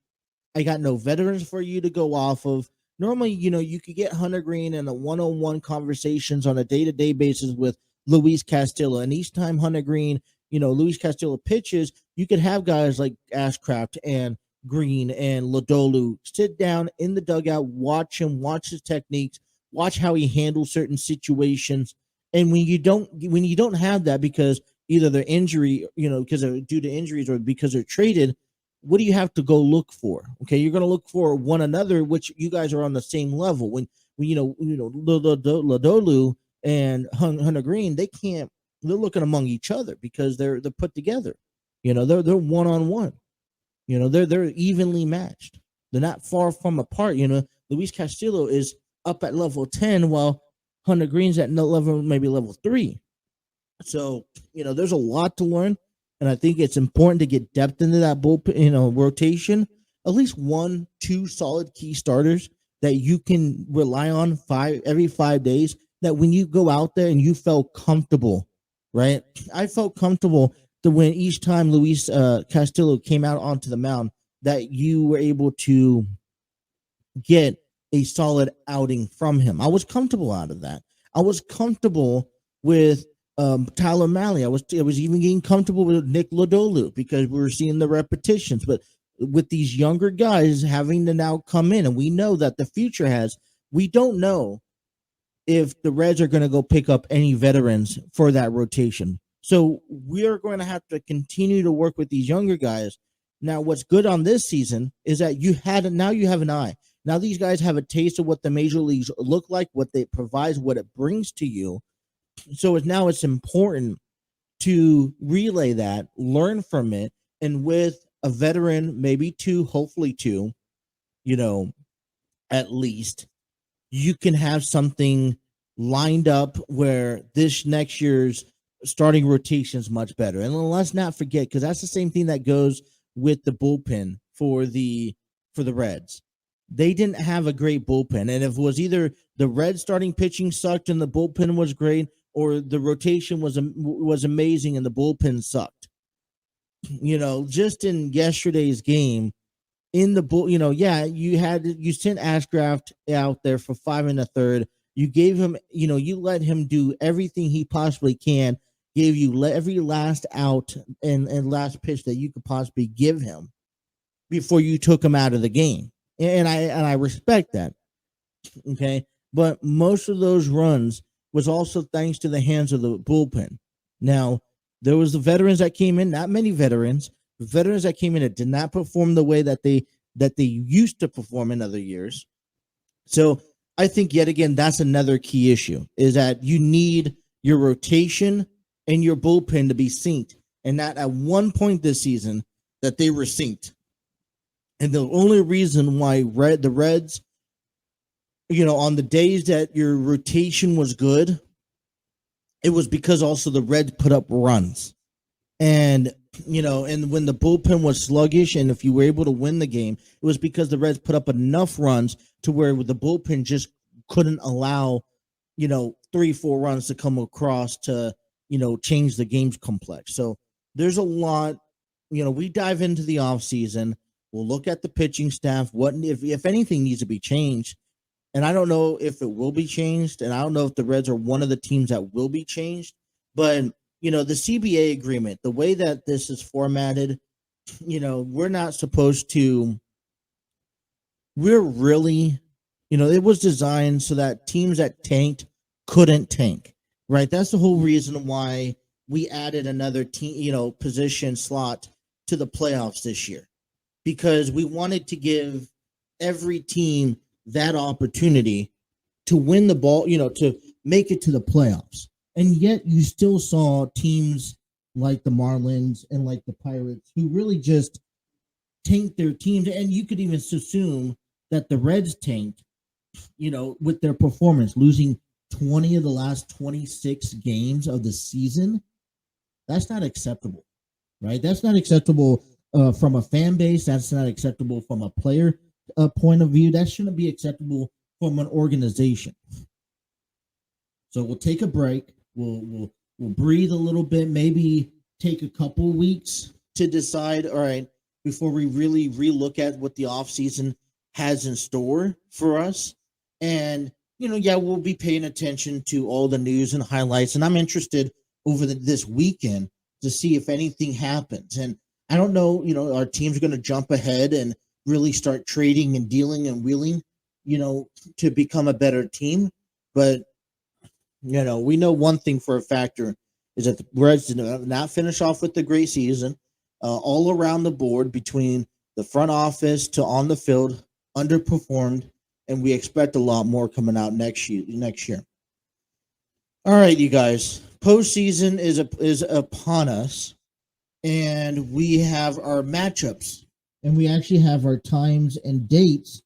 I got no veterans for you to go off of. Normally, you could get Hunter Green in a one-on-one conversations on a day-to-day basis with Luis Castillo. And each time Hunter Green, Luis Castillo pitches, you could have guys like Ashcraft and Green and Lodolu sit down in the dugout, watch him, watch his techniques, watch how he handles certain situations. And when you don't have that because either they're injury, because they're due to injuries or because they're traded, what do you have to go look for? Okay, you're going to look for one another, which you guys are on the same level. When Lodolu and Hunter Green, they're looking among each other because they're put together. They're one-on-one. They're evenly matched. They're not far from apart. Luis Castillo is up at level 10 while Hunter Green's at maybe level 3. So, there's a lot to learn. And I think it's important to get depth into that bullpen, rotation. At least 1-2 solid key starters that you can rely on every 5 days. That when you go out there and you felt comfortable, right? I felt comfortable that when each time Luis Castillo came out onto the mound, that you were able to get a solid outing from him. I was comfortable out of that. I was comfortable with Tyler Mahle. I was even getting comfortable with Nick Lodolu because we were seeing the repetitions. But with these younger guys having to now come in, and we know that the future we don't know if the Reds are going to go pick up any veterans for that rotation. So we are going to have to continue to work with these younger guys. Now, what's good on this season is that you have an eye. Now these guys have a taste of what the major leagues look like, what they provide, what it brings to you. So it's important to relay that, learn from it, and with a veteran, maybe 2, hopefully 2, at least, you can have something lined up where this next year's starting rotations much better. And let's not forget, because that's the same thing that goes with the bullpen for the Reds. They didn't have a great bullpen, and if it was either the Reds starting pitching sucked and the bullpen was great, or the rotation was amazing and the bullpen sucked. Just in yesterday's game, in the bull, you sent Ashcraft out there for 5 1/3. You gave him, you let him do everything he possibly can. Gave you every last out and last pitch that you could possibly give him before you took him out of the game. And I respect that. Okay. But most of those runs was also thanks to the hands of the bullpen. Now, there was the veterans that came in, not many veterans, that came in that did not perform the way that they used to perform in other years. So I think yet again, that's another key issue, is that you need your rotation and your bullpen to be synced. And not at one point this season that they were synced. And the only reason why the Reds, on the days that your rotation was good, it was because also the Reds put up runs. And, and when the bullpen was sluggish, and if you were able to win the game, it was because the Reds put up enough runs to where the bullpen just couldn't allow, 3-4 runs to come across to, change the game's complex. So there's a lot, we dive into the offseason. We'll look at the pitching staff, what if anything needs to be changed. And I don't know if it will be changed, and I don't know if the Reds are one of the teams that will be changed. But, the CBA agreement, the way that this is formatted, we're not supposed to – we're really – it was designed so that teams that tanked couldn't tank, right? That's the whole reason why we added another team, position slot to the playoffs this year, because we wanted to give every team that opportunity to win the ball, to make it to the playoffs. And yet you still saw teams like the Marlins and like the Pirates who really just tanked their teams. And you could even assume that the Reds tanked, with their performance, losing 20 of the last 26 games of the season. That's not acceptable, right? That's not acceptable from a fan base. That's not acceptable from a player point of view. That shouldn't be acceptable from an organization. So we'll take a break. We'll breathe a little bit, maybe take a couple weeks to decide, all right, before we really relook at what the offseason has in store for us. And, we'll be paying attention to all the news and highlights. And I'm interested over this weekend to see if anything happens. And I don't know, our teams are going to jump ahead and really start trading and dealing and wheeling, to become a better team. But, we know one thing for a factor is that the Reds did not finish off with the great season. All around the board, between the front office to on the field, underperformed, and we expect a lot more coming out next year. All right, you guys, postseason is upon us, and we have our matchups, and we actually have our times and dates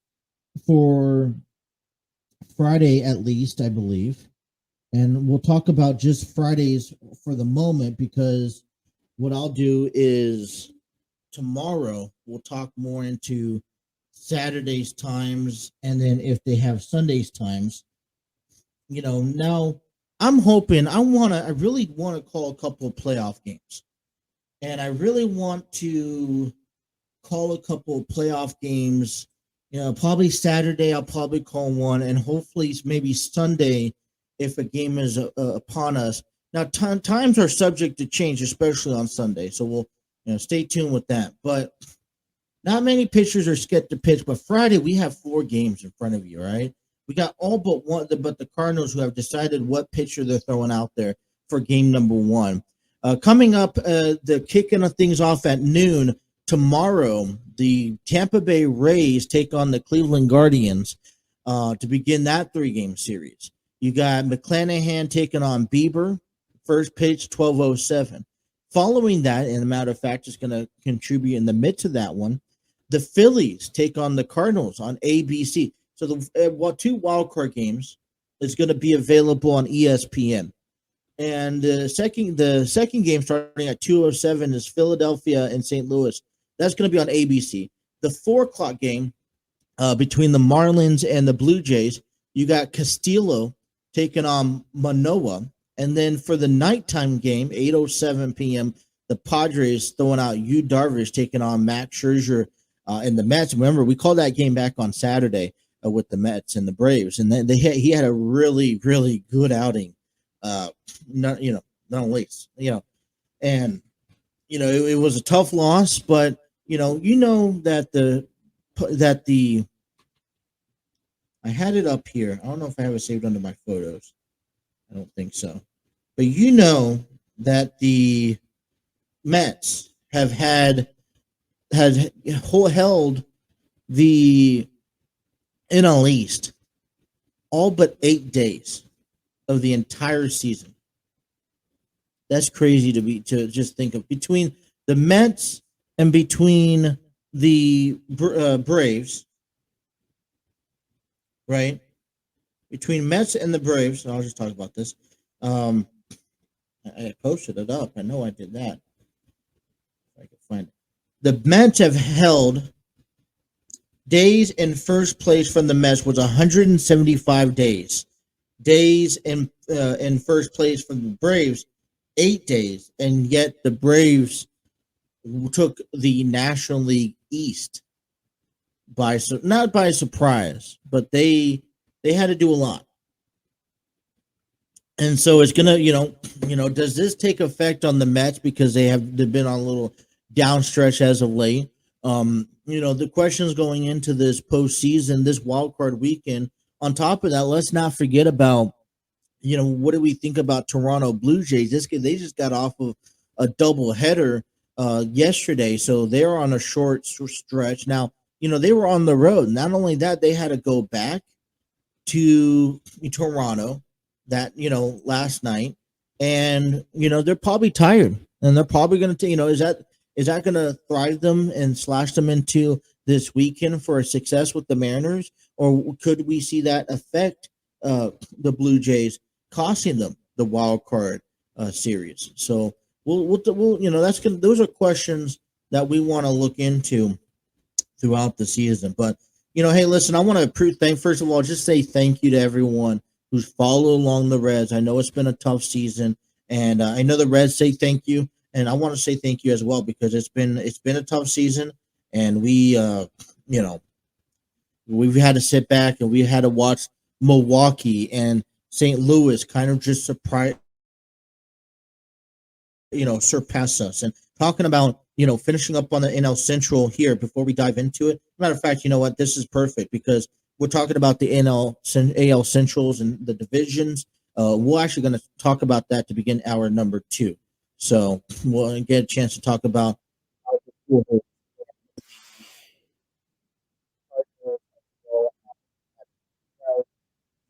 for Friday, at least, I believe. And we'll talk about just Fridays for the moment, because what I'll do is tomorrow we'll talk more into Saturday's times, and then if they have Sunday's times, now I'm hoping I really want to call a couple of playoff games, and I really want to call a couple of playoff games. Probably Saturday I'll probably call one, and hopefully maybe Sunday if a game is upon us. Now times are subject to change, especially on Sunday, so we'll stay tuned with that. But not many pitchers are scheduled to pitch, but Friday we have 4 games in front of you, right? We got all but one, but the Cardinals, who have decided what pitcher they're throwing out there for game number 1. Coming up, the kicking of things off at noon tomorrow, the Tampa Bay Rays take on the Cleveland Guardians to begin that 3-game series. You got McClanahan taking on Bieber, first pitch 12:07. Following that, and a matter of fact, is going to contribute in the midst of that one, the Phillies take on the Cardinals on ABC. So the 2 wildcard games is going to be available on ESPN. And the second game starting at 2:07 is Philadelphia and St. Louis. That's going to be on ABC. The 4 o'clock game between the Marlins and the Blue Jays, you got Castillo taking on Manoah. And then for the nighttime game, 8:07 p.m., the Padres throwing out Yu Darvish taking on Max Scherzer and the Mets. Remember, we called that game back on Saturday with the Mets and the Braves, and then he had a really, really good outing. Not least, and it was a tough loss, but that the I had it up here. I don't know if I have it saved under my photos. I don't think so. But that the Mets have held the NL East all but 8 days of the entire season. That's crazy to just think of. Between the Mets and between the Braves, right? Between Mets and the Braves, I'll just talk about this. I posted it up. I know I did that. If I can find it. The Mets have held days in first place from the Mets was 175 days. Days in first place from the Braves, 8 days, and yet the Braves took the National League East not by surprise, but they had to do a lot. And so it's gonna, does this take effect on the Mets because they've been on a little downstretch as of late? The questions going into this postseason, this wild card weekend. On top of that, let's not forget about, what do we think about Toronto Blue Jays? They just got off of a doubleheader yesterday, so they're on a short stretch now. They were on the road. Not only that, they had to go back to Toronto that last night, and they're probably tired, and they're probably going to is that going to thrive them and slash them into this weekend for a success with the Mariners, or could we see that affect the Blue Jays, costing them the wild card series? So we'll those are questions that we want to look into throughout the season. But hey, listen, I want to first of all just say thank you to everyone who's followed along the Reds. I know it's been a tough season, and I know the Reds say thank you, and I want to say thank you as well because it's been a tough season, and we've had to sit back and we had to watch Milwaukee and St. Louis kind of just surprise us. And talking about finishing up on the NL Central here before we dive into it. Matter of fact, you know what? This is perfect because we're talking about the AL Centrals and the divisions. We're actually going to talk about that to begin hour number 2. So we'll get a chance to talk about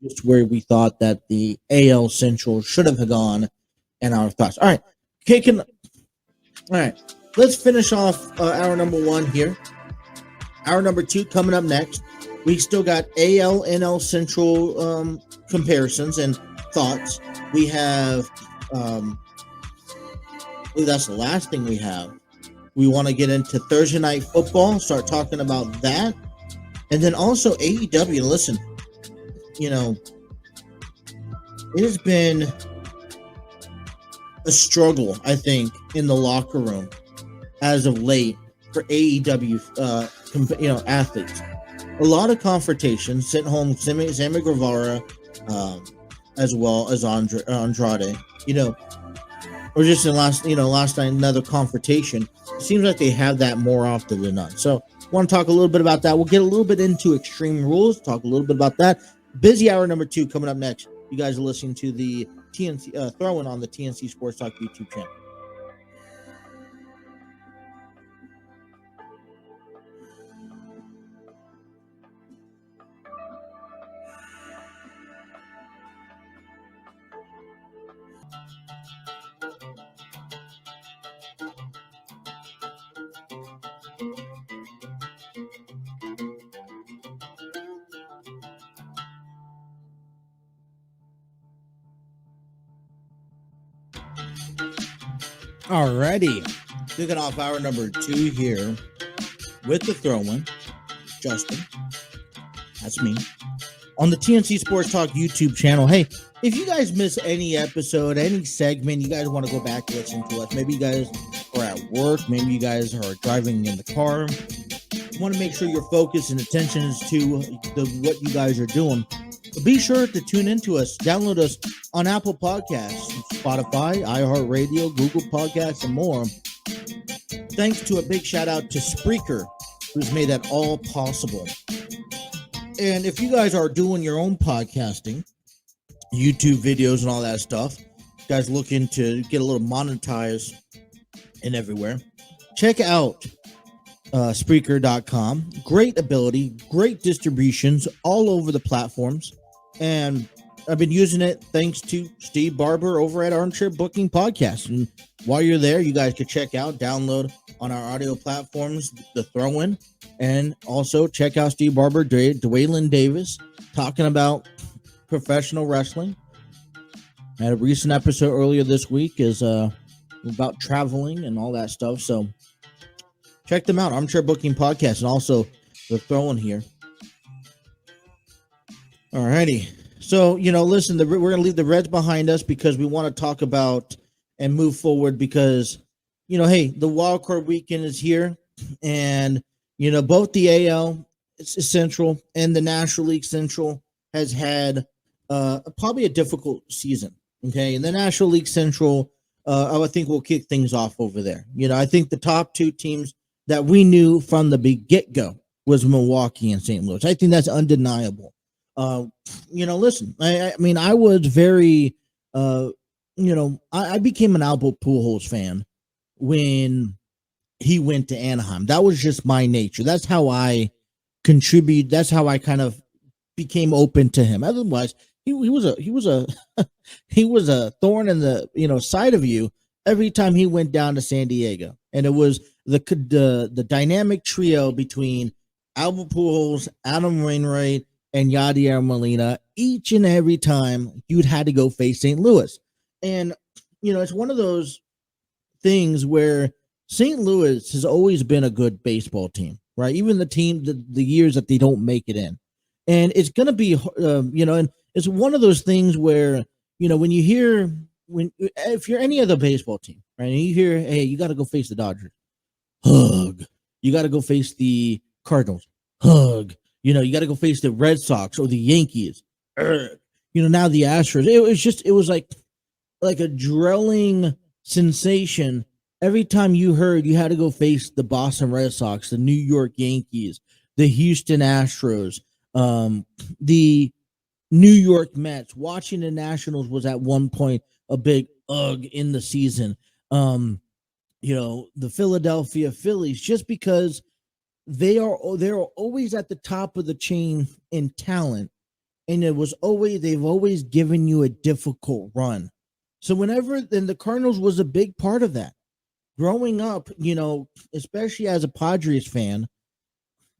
just where we thought that the AL Central should have gone and our thoughts. All right. All right. Let's finish off hour number 1 here. Hour number 2 coming up next. We still got AL NL Central comparisons and thoughts. We have that's the last thing we have. We want to get into Thursday night football, start talking about that. And then also AEW. Listen, it has been a struggle, I think, in the locker room as of late for AEW athletes. A lot of confrontations, sent home Sammy Guevara, as well as Andrade, or just in last night, another confrontation. It seems like they have that more often than not. So I want to talk a little bit about that. We'll get a little bit into Extreme Rules, talk a little bit about that. Busy hour number 2 coming up next. You guys are listening to the TNC Throwing on the TNC Sports Talk YouTube channel. Alrighty, kicking off hour number 2 here with the throw-in. Justin, that's me, on the TNC Sports Talk YouTube channel. Hey, if you guys miss any episode, any segment, you guys want to go back and listen to us. Maybe you guys are at work. Maybe you guys are driving in the car. You want to make sure your focus and attention is to what you guys are doing. Be sure to tune into us. Download us on Apple Podcasts, Spotify, iHeartRadio, Google Podcasts, and more. Thanks to a big shout out to Spreaker, who's made that all possible. And if you guys are doing your own podcasting, YouTube videos and all that stuff, you guys looking to get a little monetized and everywhere, check out Spreaker.com. Great ability, great distributions all over the platforms. And I've been using it thanks to Steve Barber over at Armchair Booking Podcast. And while you're there, you guys can check out, download on our audio platforms, the throw-in, and also check out Steve Barber, Dwaylen Davis, talking about professional wrestling. I had a recent episode earlier this week is about traveling and all that stuff. So check them out, Armchair Booking Podcast, and also the throw-in here. Alrighty. So, listen, we're going to leave the Reds behind us because we want to talk about and move forward because, hey, the wild card weekend is here. And, both the AL Central and the National League Central has had probably a difficult season. Okay. And the National League Central, I think we'll kick things off over there. I think the top two teams that we knew from the get-go was Milwaukee and St. Louis. I think that's undeniable. Listen, I mean, I was very, I became an Albert Pujols fan when he went to Anaheim. That was just my nature. That's how I contribute. That's how I kind of became open to him. Otherwise, he was a thorn in the, side of you every time he went down to San Diego. And it was the dynamic trio between Albert Pujols, Adam Wainwright, and Yadier Molina. Each and every time you'd had to go face St. Louis. And, it's one of those things where St. Louis has always been a good baseball team, right? Even the years that they don't make it in. And it's going to be, and it's one of those things where, when you hear, if you're any other baseball team, right, and you hear, hey, you got to go face the Dodgers, hug. You got to go face the Cardinals, hug. You got to go face the Red Sox or the Yankees, now the Astros. It was like a drilling sensation every time you heard you had to go face the Boston Red Sox, the New York Yankees, the Houston Astros, the New York Mets. Watching the Nationals was at one point a big ugh in the season. The Philadelphia Phillies, just because they're always at the top of the chain in talent, and they've always given you a difficult run. So the Cardinals was a big part of that. Growing up, especially as a Padres fan,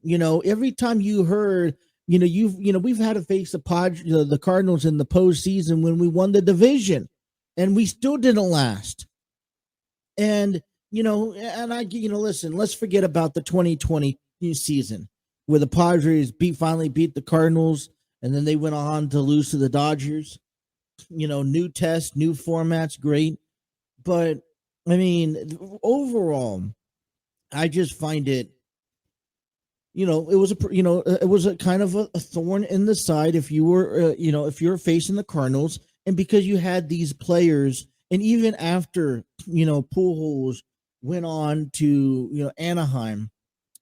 every time you heard, we've had to face the Cardinals in the postseason when we won the division, and we still didn't last. And listen, let's forget about the 2020 season where the Padres finally beat the Cardinals, and then they went on to lose to the Dodgers. New test, new formats, great. But, I mean, overall, I just find it, it was a kind of a thorn in the side if you were, if you're facing the Cardinals, and because you had these players, and even after, Pujols went on to, Anaheim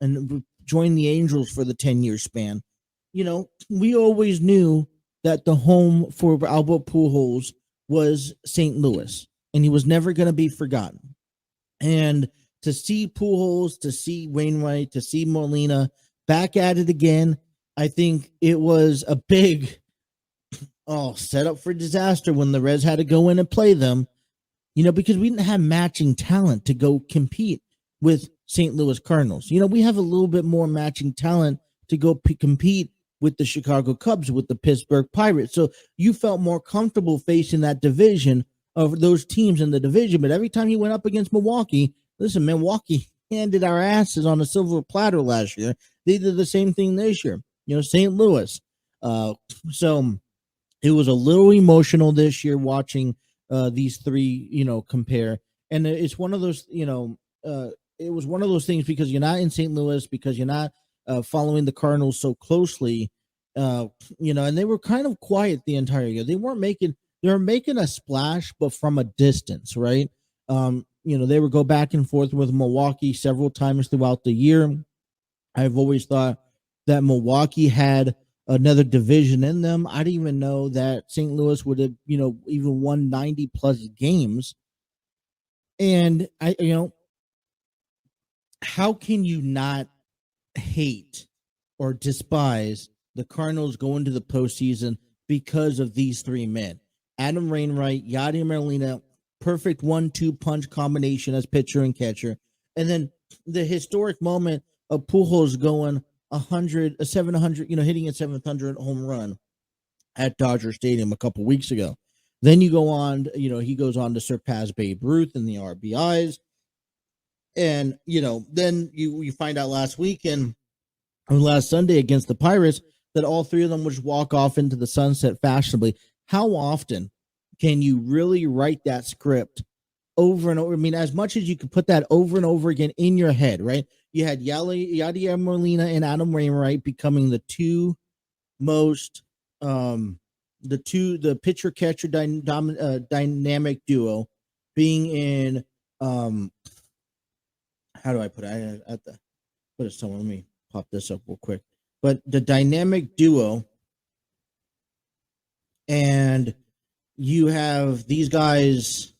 and joined the Angels for the 10-year span, we always knew that the home for Albert Pujols was St. Louis, and he was never going to be forgotten. And to see Pujols, to see Wainwright, to see Molina back at it again, I think it was a big set up for disaster when the Reds had to go in and play them, because we didn't have matching talent to go compete with St. Louis Cardinals. We have a little bit more matching talent to go compete with the Chicago Cubs, with the Pittsburgh Pirates. So you felt more comfortable facing that division of those teams in the division. But every time he went up against Milwaukee, listen, Milwaukee handed our asses on a silver platter last year. They did the same thing this year. St. Louis. So it was a little emotional this year watching these three, compare. And it's one of those, it was one of those things because you're not in St. Louis, because you're not following the Cardinals so closely, and they were kind of quiet the entire year. They were making a splash, but from a distance, right? They would go back and forth with Milwaukee several times throughout the year. I've always thought that Milwaukee had another division in them. I didn't even know that St. Louis would have, even won 90 plus games. And how can you not hate or despise the Cardinals going to the postseason because of these three men? Adam Wainwright, Yadier Molina, perfect 1-2 punch combination as pitcher and catcher. And then the historic moment of Pujols going 700, hitting a 700 home run at Dodger Stadium a couple weeks ago. Then you go on, he goes on to surpass Babe Ruth in the RBIs. And, then you find out last weekend or last Sunday against the Pirates that all three of them would just walk off into the sunset fashionably. How often can you really write that script over and over? I mean, as much as you could put that over and over again in your head, right? You had Yadier Molina and Adam Wainwright becoming the two most, the pitcher catcher dynamic duo, being in, how do I put it? I put it somewhere. Let me pop this up real quick. But the dynamic duo, and you have these guys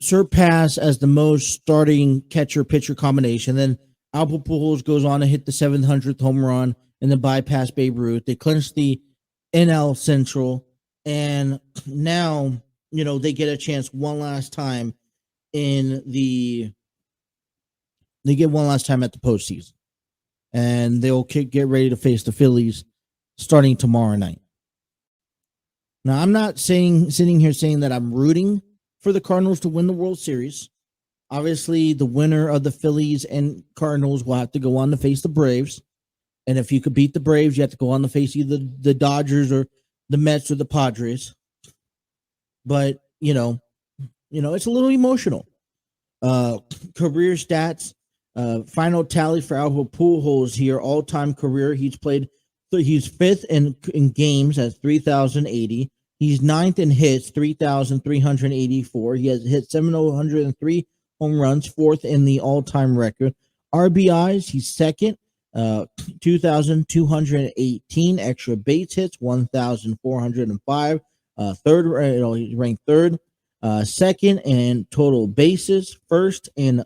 surpass as the most starting catcher-pitcher combination. Then Albert Pujols goes on to hit the 700th home run and then bypass Babe Ruth. They clinch the NL Central, and now, they get a chance one last time they get one last time at the postseason. And they'll get ready to face the Phillies starting tomorrow night. Now, I'm not sitting here saying that I'm rooting for the Cardinals to win the World Series. Obviously, the winner of the Phillies and Cardinals will have to go on to face the Braves. And if you could beat the Braves, you have to go on to face either the Dodgers or the Mets or the Padres. But, it's a little emotional. Career stats, final tally for Albert Pujols here, all-time career. He's fifth in games at 3,080. He's ninth in hits, 3,384. He has hit 703 home runs, fourth in the all-time record. RBIs, he's second, 2,218. Extra base hits, 1,405. Third, he's ranked third. Second in total bases, first in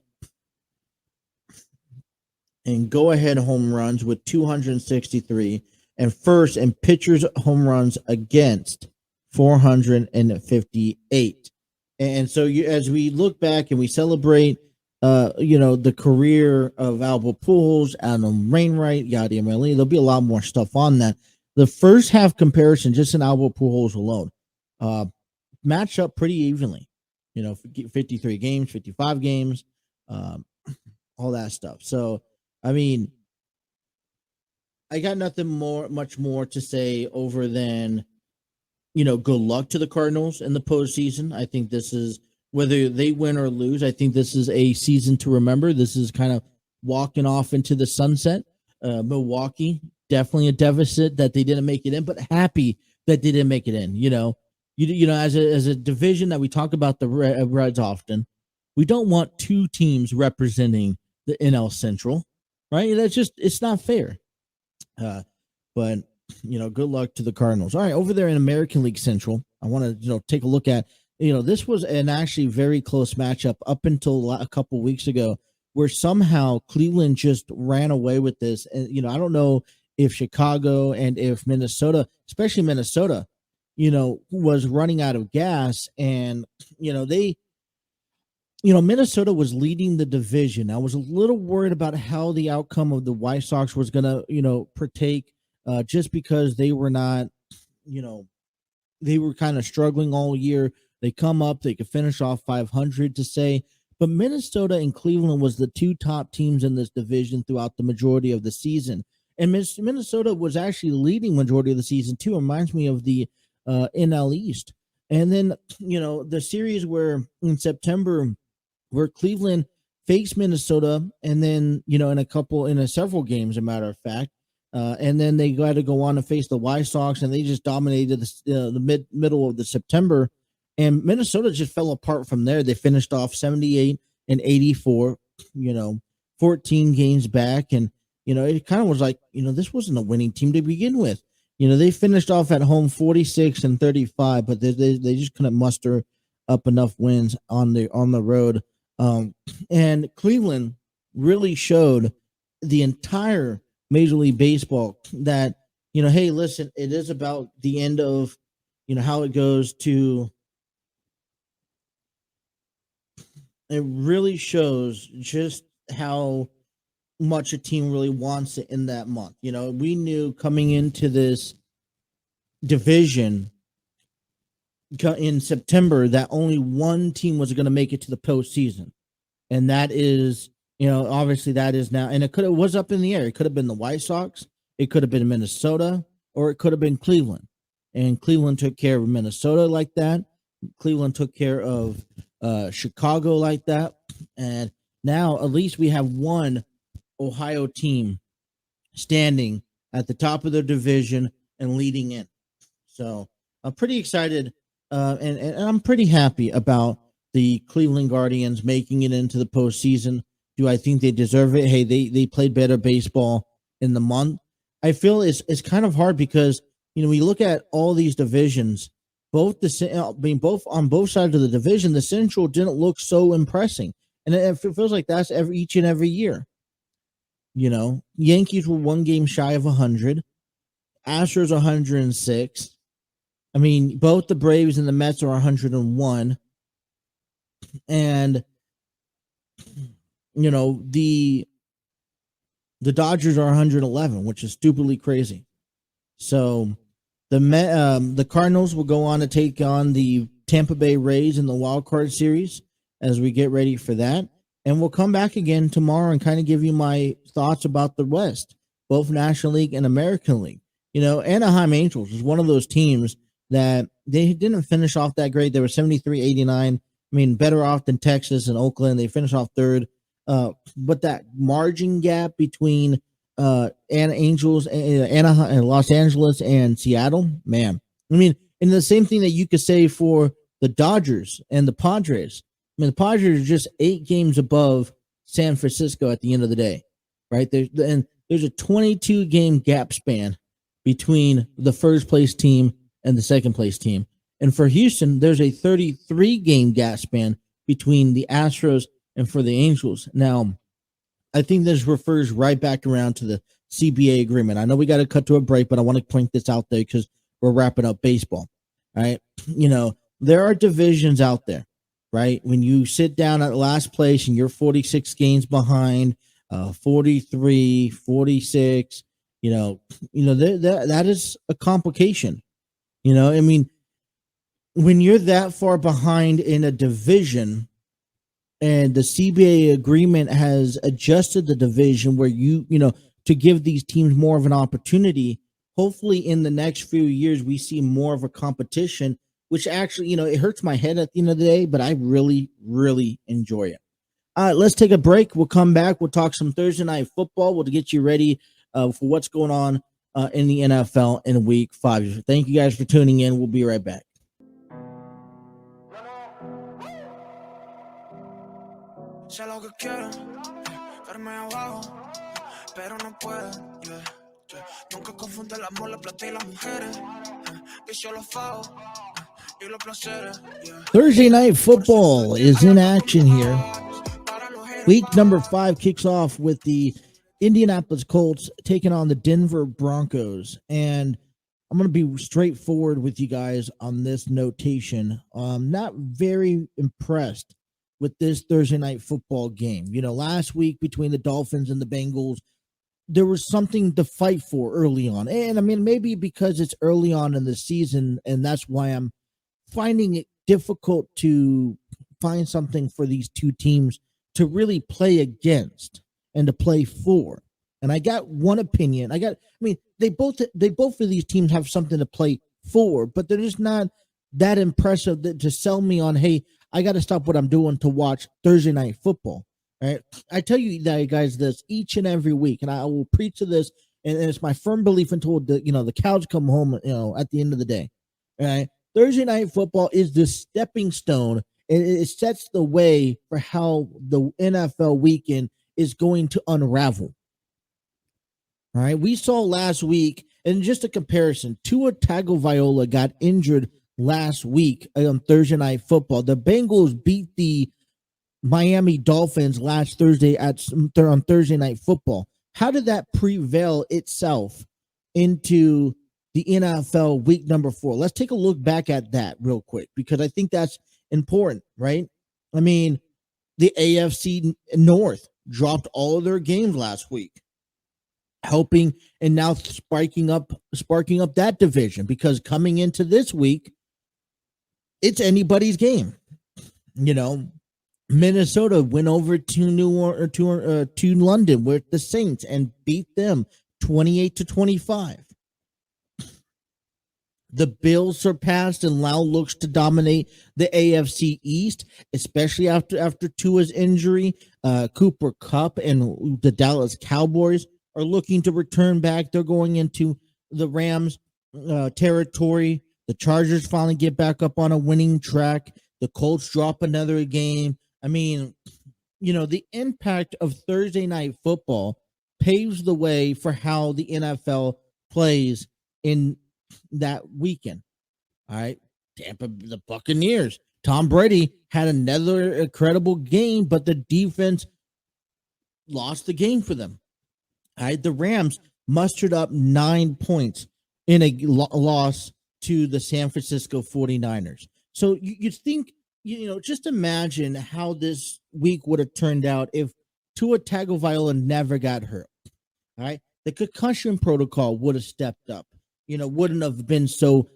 go-ahead home runs with 263, and first in pitchers home runs against 458. And so as we look back and we celebrate, the career of Albert Pujols, Adam Wainwright, Yadier Molina, there'll be a lot more stuff on that. The first half comparison, just in Albert Pujols alone, match up pretty evenly. 53 games, 55 games, all that stuff. So, I mean, I got much more to say over than, good luck to the Cardinals in the postseason. I think this is, whether they win or lose, I think this is a season to remember. This is kind of walking off into the sunset. Milwaukee, definitely a deficit that they didn't make it in, but happy that they didn't make it in. As a division that we talk about the Reds often, we don't want two teams representing the NL Central, right? It's not fair. But good luck to the Cardinals. All right, over there in American League Central, I want to take a look at, this was an actually very close matchup up until a couple weeks ago, where somehow Cleveland just ran away with this. And I don't know if Chicago and if Minnesota, especially Minnesota, was running out of gas, and Minnesota was leading the division. I was a little worried about how the outcome of the White Sox was going to, partake, just because they were not, they were kind of struggling all year they come up, they could finish off 500 to say, but Minnesota and Cleveland was the two top teams in this division throughout the majority of the season. And Minnesota was actually leading majority of the season too. It reminds me of the NL East. And then, the series where in September, where Cleveland faced Minnesota, and then, in several games, a matter of fact, and then they got to go on to face the White Sox, and they just dominated the middle of the September, and Minnesota just fell apart from there. They finished off 78 and 84, 14 games back, and it kind of was like, this wasn't a winning team to begin with. They finished off at home 46 and 35, but they just couldn't muster up enough wins on the road. And Cleveland really showed the entire Major League Baseball that, hey, listen, it is about the end of, how it goes to. It really shows just how much a team really wants it in that month. We knew coming into this division in September that only one team was going to make it to the postseason, and that is, obviously that is now, and it was up in the air. It could have been the White Sox, it could have been Minnesota, or it could have been Cleveland, and Cleveland took care of Minnesota like that. Cleveland took care of Chicago like that, and now at least we have one Ohio team standing at the top of their division and leading in. So I'm pretty excited, and I'm pretty happy about the Cleveland Guardians making it into the postseason. Do I think they deserve it? Hey, they played better baseball in the month. I feel it's kind of hard because we look at all these divisions, both on both sides of the division. The Central didn't look so impressing, and it feels like that's each and every year. Yankees were one game shy of 100, Astros 106. I mean, both the Braves and the Mets are 101, and the Dodgers are 111, which is stupidly crazy. So the Cardinals will go on to take on the Tampa Bay Rays in the wild card series as we get ready for that. And we'll come back again tomorrow and kind of give you my thoughts about the West, both National League and American League. Anaheim Angels is one of those teams that they didn't finish off that great. They were 73-89. I mean, better off than Texas and Oakland. They finished off third. But that margin gap between Angels and Anaheim and Los Angeles and Seattle, man. I mean, and the same thing that you could say for the Dodgers and the Padres. I mean, the Padres are just 8 games above San Francisco at the end of the day, right? There's a 22-game gap span between the first place team and the second place team. And for Houston, there's a 33-game gap span between the Astros and for the Angels. Now, I think this refers right back around to the CBA agreement. I know we got to cut to a break, but I want to point this out there because we're wrapping up baseball, right? There are divisions out there, right? When you sit down at last place and you're 46 games behind, 43, 46, that is a complication. I mean, when you're that far behind in a division and the CBA agreement has adjusted the division where to give these teams more of an opportunity, hopefully in the next few years, we see more of a competition, which actually, it hurts my head at the end of the day, but I really, really enjoy it. All right, let's take a break. We'll come back. We'll talk some Thursday night football. We'll get you ready for what's going on in the NFL in week 5. Thank you guys for tuning in. We'll be right back. Sé lo que quiero, verme abajo, pero no puedo, Nunca confunde el amor, la plata y las mujeres, vicio los fajos y los placeres, Thursday night football is in action here. Week number 5 kicks off with the Indianapolis Colts taking on the Denver Broncos. And I'm going to be straightforward with you guys on this notation. I'm not very impressed with this Thursday night football game. Last week between the Dolphins and the Bengals, there was something to fight for early on. And I mean, maybe because it's early on in the season, and that's why I'm finding it difficult to find something for these two teams to really play against and to play for. And I got one opinion. They both of these teams have something to play for, but they're just not that impressive to sell me on, hey, I got to stop what I'm doing to watch Thursday night football. Right? I tell you guys this each and every week, and I will preach to this, and it's my firm belief until the cows come home, at the end of the day. Right? Thursday night football is the stepping stone. It sets the way for how the NFL weekend is going to unravel. All right, we saw last week, and just a comparison, Tua Tagovailoa got injured last week on Thursday night football. The Bengals beat the Miami Dolphins last Thursday on Thursday night football. How did that prevail itself into the NFL week number 4? Let's take a look back at that real quick, because I think that's important, right? I mean, the AFC North dropped all of their games last week, helping and now sparking up that division, because coming into this week, it's anybody's game. Minnesota went over to London with the Saints and beat them 28-25. The Bills surpassed and now looks to dominate the AFC East, especially after Tua's injury. Cooper Kupp and the Dallas Cowboys are looking to return back. They're going into the Rams territory. The Chargers finally get back up on a winning track. The Colts drop another game. I mean, the impact of Thursday night football paves the way for how the NFL plays in that weekend. All right. The Buccaneers. Tom Brady had another incredible game, but the defense lost the game for them. All right. The Rams mustered up 9 points in a loss to the San Francisco 49ers. So you think, just imagine how this week would have turned out if Tua Tagovailoa never got hurt. All right. The concussion protocol would have stepped up, wouldn't have been so,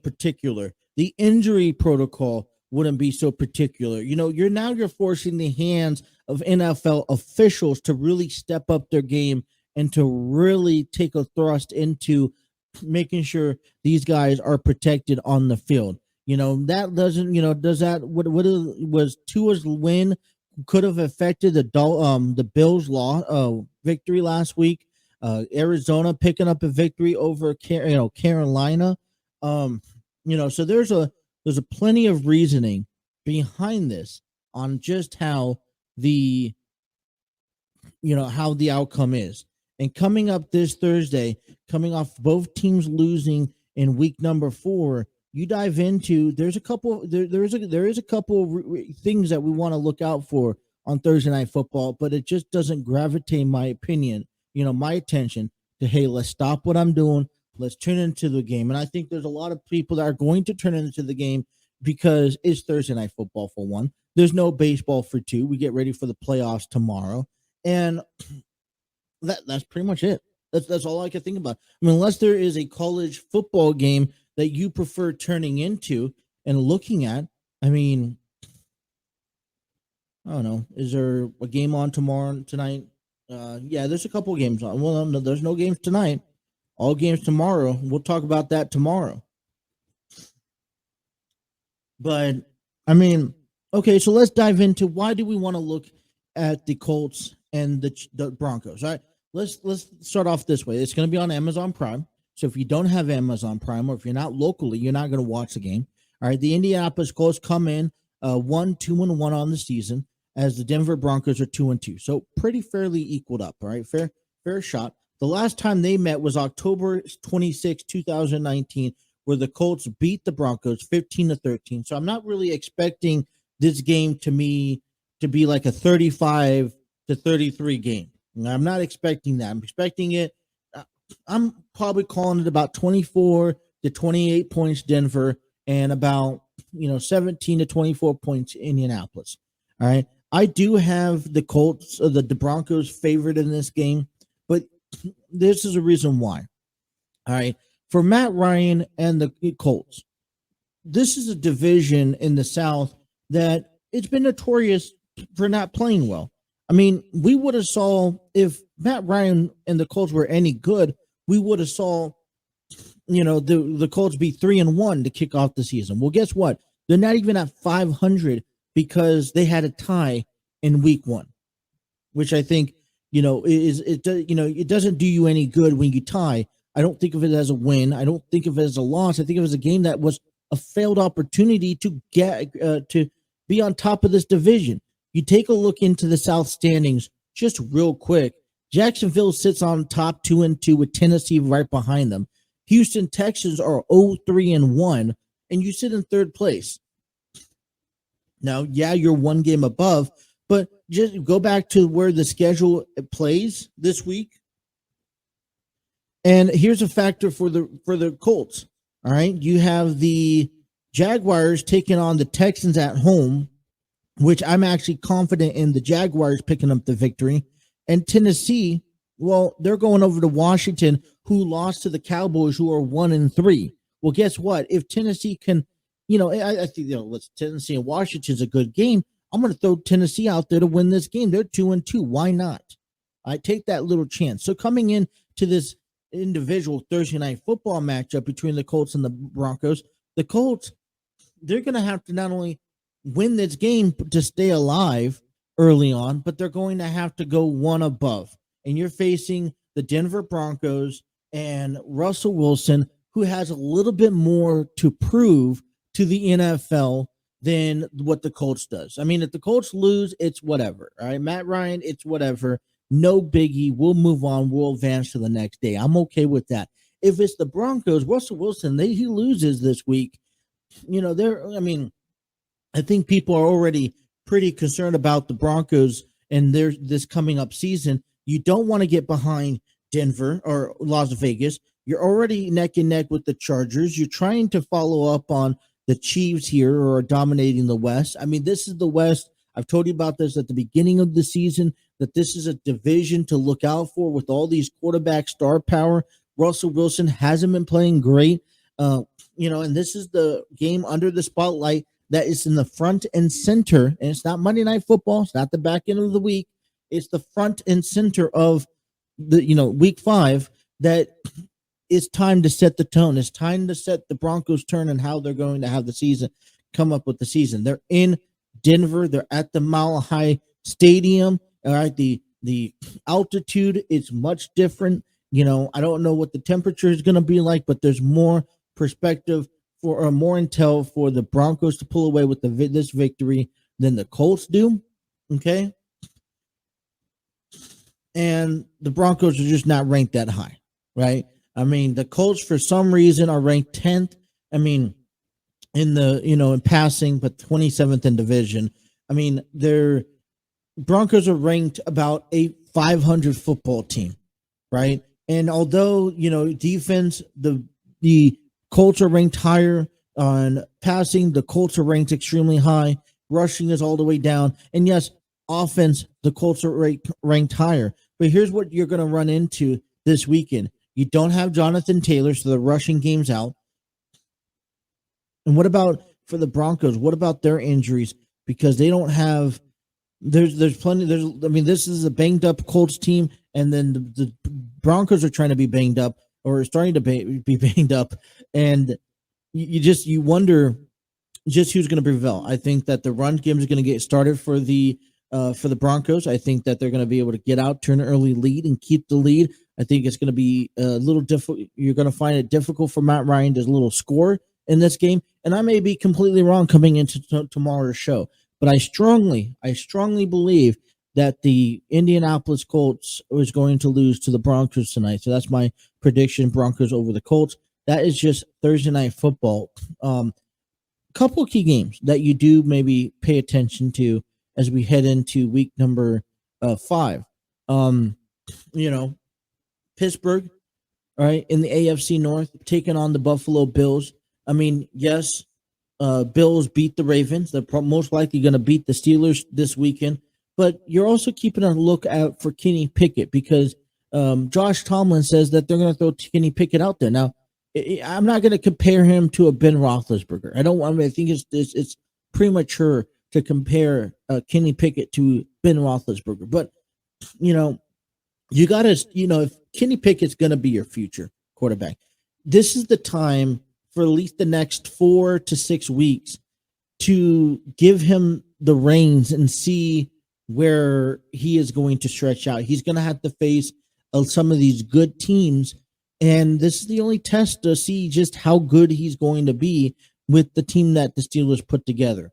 particular. The injury protocol wouldn't be so particular. You're forcing the hands of NFL officials to really step up their game and to really take a thrust into making sure these guys are protected on the field. That doesn't, what was Tua's win could have affected the Bills' victory last week. Arizona picking up a victory over Carolina. So there's a plenty of reasoning behind this on just how the outcome is. And coming up this Thursday, coming off both teams losing in week number 4, you dive into there is a couple things that we want to look out for on Thursday night football, but it just doesn't gravitate my attention to, hey, let's stop what I'm doing, let's turn into the game. And I think there's a lot of people that are going to turn into the game because it's Thursday night football for one. There's no baseball for two. We get ready for the playoffs tomorrow, and that's pretty much it. That's all I can think about. I mean, unless there is a college football game that you prefer turning into and looking at. I mean, I don't know. Is there a game on tonight? Yeah, there's a couple of games on. Well, no, there's no games tonight. All games tomorrow. We'll talk about that tomorrow. But, I mean, okay, so let's dive into why do we want to look at the Colts and the Broncos. All right, let's start off this way. It's going to be on Amazon Prime. So if you don't have Amazon Prime, or if you're not locally, you're not going to watch the game. All right, the Indianapolis Colts come in 1-2-1 on the season, as the Denver Broncos are 2-2. So pretty fairly equaled up. All right, fair shot. The last time they met was October 26, 2019, where the Colts beat the Broncos 15-13. So I'm not really expecting this game to be like a 35-33 game. I'm not expecting that. I'm expecting it. I'm probably calling it about 24 to 28 points Denver, and about 17 to 24 points Indianapolis. All right. I do have the Colts, the Broncos favored in this game, but this is a reason why. All right. For Matt Ryan and the Colts, this is a division in the South that it's been notorious for not playing well. I mean, we would have saw if Matt Ryan and the Colts were any good, we would have saw, the Colts be 3-1 to kick off the season. Well, guess what? They're not even at 500 because they had a tie in week 1, which I think, it doesn't do you any good when you tie. I don't think of it as a win. I don't think of it as a loss. I think of it as a game that was a failed opportunity to get to be on top of this division. You take a look into the South standings just real quick. Jacksonville sits on top 2-2 with Tennessee right behind them. Houston Texans are 0-3-1, and you sit in third place. Now, yeah, you're one game above, but just go back to where the schedule plays this week. And here's a factor for the Colts. All right, you have the Jaguars taking on the Texans at home, which I'm actually confident in the Jaguars picking up the victory. And Tennessee, well, they're going over to Washington, who lost to the Cowboys, who are 1-3. Well, guess what? If Tennessee can, I think, Tennessee and Washington's a good game. I'm going to throw Tennessee out there to win this game. They're 2-2. Why not? I take that little chance. So coming in to this individual Thursday night football matchup between the Colts and the Broncos, the Colts, they're going to have to not only win this game to stay alive early on, but they're going to have to go one above. And you're facing the Denver Broncos and Russell Wilson, who has a little bit more to prove to the NFL than what the Colts does. I mean, if the Colts lose, it's whatever. All right, Matt Ryan, it's whatever. No biggie. We'll move on. We'll advance to the next day. I'm okay with that. If it's the Broncos, Russell Wilson, he loses this week. I think people are already pretty concerned about the Broncos and this coming up season. You don't want to get behind Denver or Las Vegas. You're already neck and neck with the Chargers. You're trying to follow up on the Chiefs here who are dominating the West. I mean, this is the West. I've told you about this at the beginning of the season, that this is a division to look out for with all these quarterback star power. Russell Wilson hasn't been playing great, and this is the game under the spotlight that is in the front and center, and it's not Monday Night Football. It's not the back end of the week. It's the front and center of the, week 5, that it's time to set the tone. It's time to set the Broncos' turn and how they're going to have the season, come up with the season. They're in Denver. They're at the Mile High Stadium. All right. The altitude is much different. I don't know what the temperature is going to be like, but there's more perspective or more intel for the Broncos to pull away with this victory than the Colts do. Okay. And the Broncos are just not ranked that high, right? I mean, the Colts for some reason are ranked 10th. I mean, in the, in passing, but 27th in division. I mean, their Broncos are ranked about a 500 football team, right? And although, defense, the Colts are ranked higher on passing, the Colts are ranked extremely high. Rushing is all the way down. And yes, offense, the Colts are ranked higher. But here's what you're going to run into this weekend. You don't have Jonathan Taylor, so the rushing game's out. And what about for the Broncos? What about their injuries? Because they don't have there's plenty. This is a banged up Colts team, and then the Broncos are trying to be banged up or starting to be banged up, and you wonder just who's going to prevail. I think that the run game is going to get started for the Broncos. I think that they're going to be able to get out, turn an early lead, and keep the lead. I think it's going to be a little difficult. You're going to find it difficult for Matt Ryan to little score in this game, and I may be completely wrong coming into tomorrow's show. But I strongly believe that the Indianapolis Colts is going to lose to the Broncos tonight. So that's my prediction: Broncos over the Colts. That is just Thursday night football. Couple key games that you do maybe pay attention to as we head into week number 5. Pittsburgh, all right, in the AFC North, taking on the Buffalo Bills. I mean, yes, Bills beat the Ravens. They're most likely going to beat the Steelers this weekend. But you're also keeping a look out for Kenny Pickett because Josh Tomlin says that they're going to throw Kenny Pickett out there. Now, I'm not going to compare him to a Ben Roethlisberger. I think it's premature to compare Kenny Pickett to Ben Roethlisberger. But you got to, if Kenny Pickett's going to be your future quarterback, this is the time for at least the next 4 to 6 weeks to give him the reins and see where he is going to stretch out. He's going to have to face some of these good teams, and this is the only test to see just how good he's going to be with the team that the Steelers put together.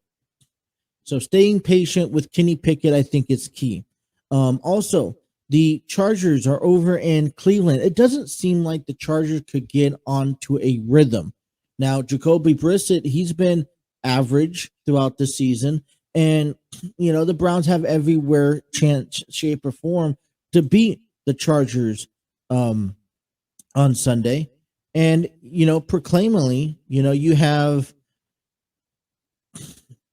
So staying patient with Kenny Pickett, I think, is key. Also, the Chargers are over in Cleveland. It doesn't seem like the Chargers could get onto a rhythm. Now, Jacoby Brissett, he's been average throughout the season. And, the Browns have everywhere chance, shape, or form to beat the Chargers on Sunday. And, proclaimingly, you have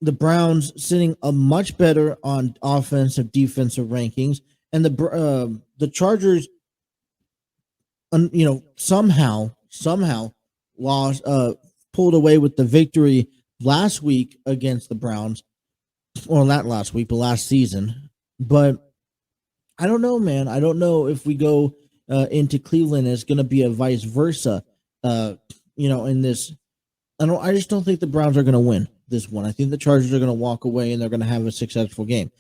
the Browns sitting a much better on offensive, defensive rankings. And the Chargers, somehow lost, pulled away with the victory last week against the Browns. Well, not last week, but last season. But I don't know, man. I don't know if we go into Cleveland, it's going to be a vice versa. In this, I just don't think the Browns are going to win this one. I think the Chargers are going to walk away and they're going to have a successful game.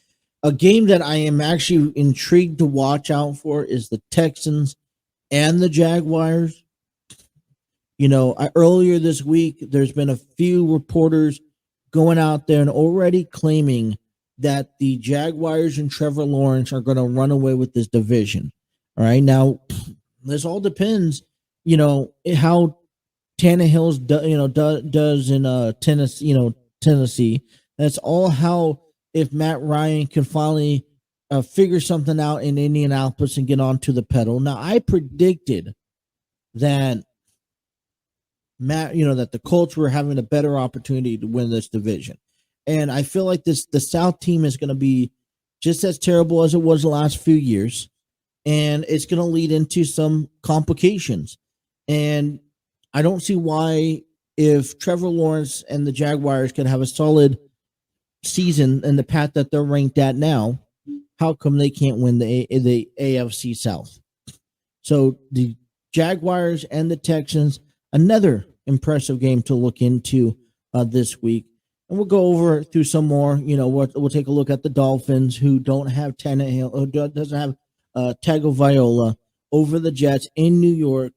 A game that I am actually intrigued to watch out for is the Texans and the Jaguars. Earlier this week, there's been a few reporters going out there and already claiming that the Jaguars and Trevor Lawrence are going to run away with this division. All right. Now, this all depends, how Tannehill's does in Tennessee. That's all how if Matt Ryan can finally figure something out in Indianapolis and get onto the pedal. Now, I predicted that that the Colts were having a better opportunity to win this division. And I feel like the South team is going to be just as terrible as it was the last few years. And it's going to lead into some complications. And I don't see why, if Trevor Lawrence and the Jaguars can have a solid season in the path that they're ranked at now, how come they can't win the AFC South? So the Jaguars and the Texans, another impressive game to look into this week. And we'll go over through some more. We'll take a look at the Dolphins, who don't have Tannehill, who doesn't have Tagovailoa, over the Jets in New York.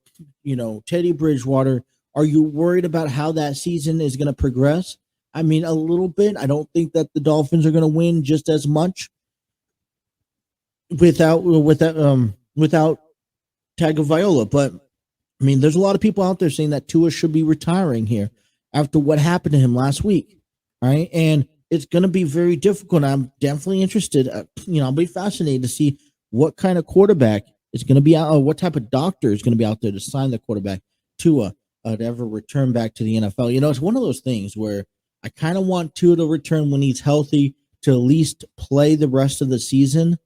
Teddy Bridgewater. Are you worried about how that season is going to progress? I mean, a little bit. I don't think that the Dolphins are going to win just as much without Tagovailoa. But I mean, there's a lot of people out there saying that Tua should be retiring here after what happened to him last week. All right. And it's going to be very difficult. I'm definitely interested. I'll be fascinated to see what kind of quarterback is going to be out, or what type of doctor is going to be out there to sign the quarterback Tua to ever return back to the NFL. It's one of those things where I kind of want Tua to return when he's healthy to at least play the rest of the season,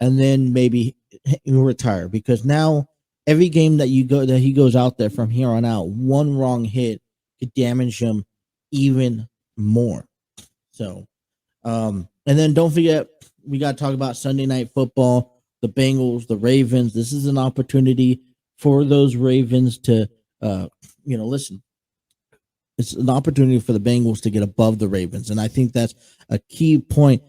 and then maybe he'll retire, because now every game that he goes out there from here on out, one wrong hit could damage him even more. So, and then don't forget, we got to talk about Sunday Night Football, the Bengals, the Ravens. This is an opportunity for those Ravens to, listen, it's an opportunity for the Bengals to get above the Ravens. And I think that's a key point.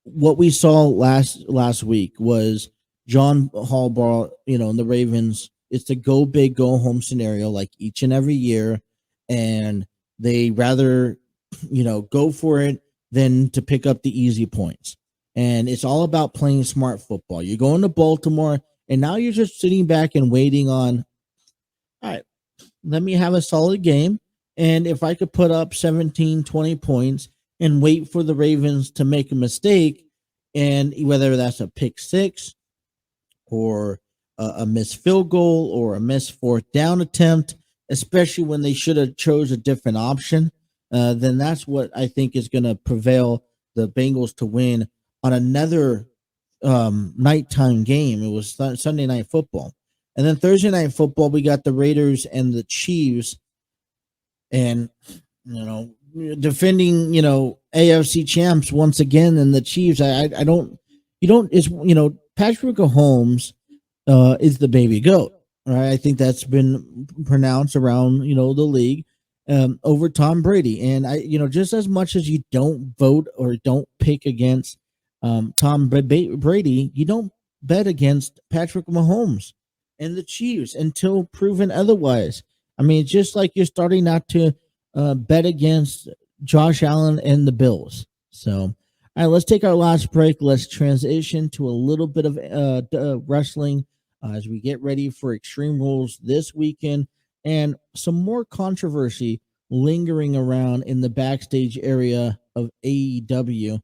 What we saw last week was John Harbaugh, and the Ravens, it's a go big, go home scenario like each and every year. And they rather, go for it than to pick up the easy points. And it's all about playing smart football. You're going to Baltimore, and now you're just sitting back and waiting on, all right, let me have a solid game. And if I could put up 17, 20 points and wait for the Ravens to make a mistake, and whether that's a pick six or a missed field goal or a missed fourth down attempt, especially when they should have chose a different option, then that's what I think is going to prevail the Bengals to win on another nighttime game. It was Sunday Night Football. And then Thursday Night Football, we got the Raiders and the Chiefs. And, defending, AFC champs once again, and the Chiefs. Patrick Mahomes is the baby goat. Right? I think that's been pronounced around, the league over Tom Brady. And just as much as you don't vote or don't pick against Tom Brady, you don't bet against Patrick Mahomes and the Chiefs until proven otherwise. I mean, it's just like you're starting not to bet against Josh Allen and the Bills. So, all right, let's take our last break. Let's transition to a little bit of wrestling as we get ready for Extreme Rules this weekend and some more controversy lingering around in the backstage area of AEW.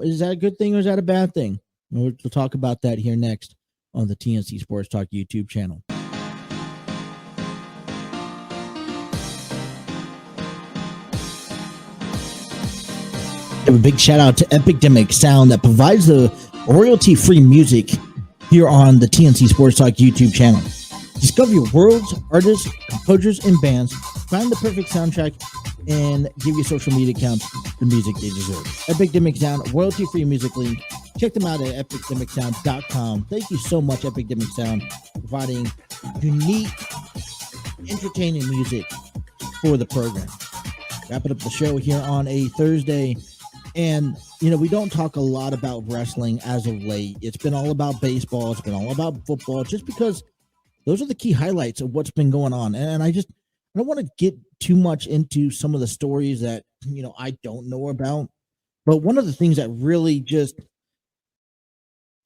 Is that a good thing or is that a bad thing? We'll talk about that here next on the TNC Sports Talk YouTube channel. Have a big shout out to Epidemic Sound that provides the royalty-free music here on the TNC Sports Talk YouTube channel. Discover your world's artists, composers, and bands. Find the perfect soundtrack and give your social media accounts the music they deserve. Epidemic Sound, royalty-free musically. Check them out at epidemicsound.com. Thank you so much, Epidemic Sound, for providing unique, entertaining music for the program. Wrapping up the show here on a Thursday. And, we don't talk a lot about wrestling as of late. It's been all about baseball. It's been all about football, just because those are the key highlights of what's been going on. And I don't want to get too much into some of the stories that, I don't know about. But one of the things that really just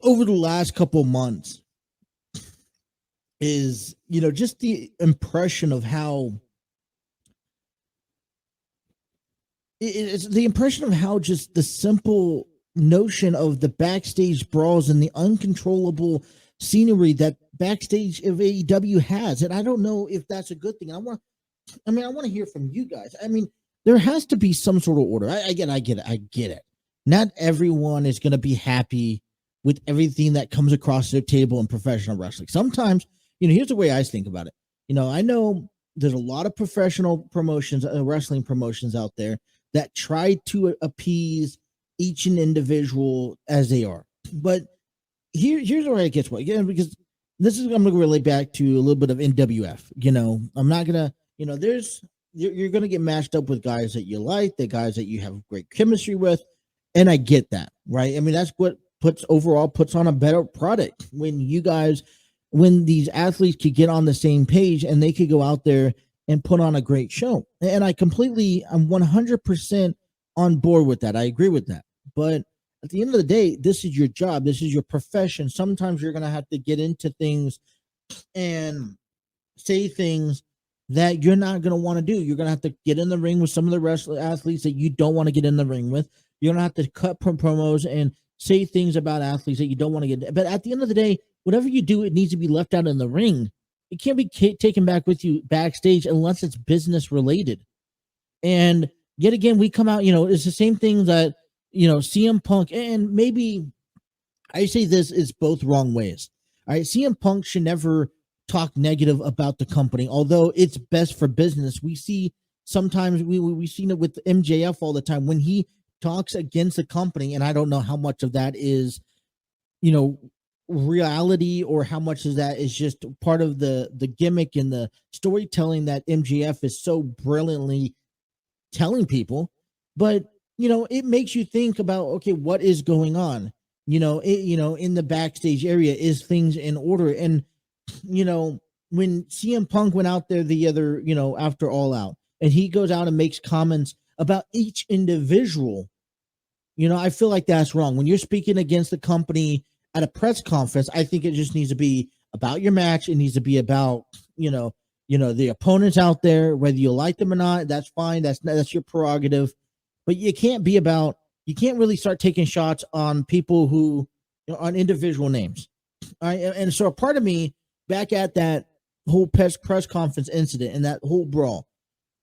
over the last couple months is, just the impression of how it's the impression of how just the simple notion of the backstage brawls and the uncontrollable scenery that backstage of AEW has. And I don't know if that's a good thing. I want to hear from you guys. I mean, there has to be some sort of order. I get it. Not everyone is going to be happy with everything that comes across their table in professional wrestling. Sometimes, here's the way I think about it. I know there's a lot of professional promotions, wrestling promotions out there that try to appease each and individual as they are. But here's where it gets again, because I'm going to relate back to a little bit of NWF. I'm not going to, you're going to get matched up with guys that you like, the guys that you have great chemistry with. And I get that, right? I mean, that's what puts on a better product when these athletes could get on the same page and they could go out there and put on a great show. And I'm 100% on board with that. I agree with that. But at the end of the day, this is your job. This is your profession. Sometimes you're going to have to get into things and say things that you're not going to want to do. You're going to have to get in the ring with some of the athletes that you don't want to get in the ring with. You're going to have to cut promos and say things about athletes that you don't want to get. But at the end of the day, whatever you do, it needs to be left out in the ring. It can't be taken back with you backstage unless it's business related. And yet again, we come out, it's the same thing that, CM Punk, and maybe I say this is both wrong ways. All right. CM Punk should never talk negative about the company, although it's best for business. We see sometimes we've seen it with MJF all the time when he talks against the company. And I don't know how much of that is, reality or how much of that is just part of the gimmick and the storytelling that MJF is so brilliantly telling people. But it makes you think about, okay, what is going on in the backstage area? Is things in order? And when CM Punk went out there the other after All Out, and he goes out and makes comments about each individual, I feel like that's wrong. When you're speaking against the company at a press conference, I think it just needs to be about your match. It needs to be about, the opponents out there, whether you like them or not. That's fine. That's your prerogative. But you can't really start taking shots on people who, on individual names. All right. And so a part of me back at that whole press conference incident and that whole brawl,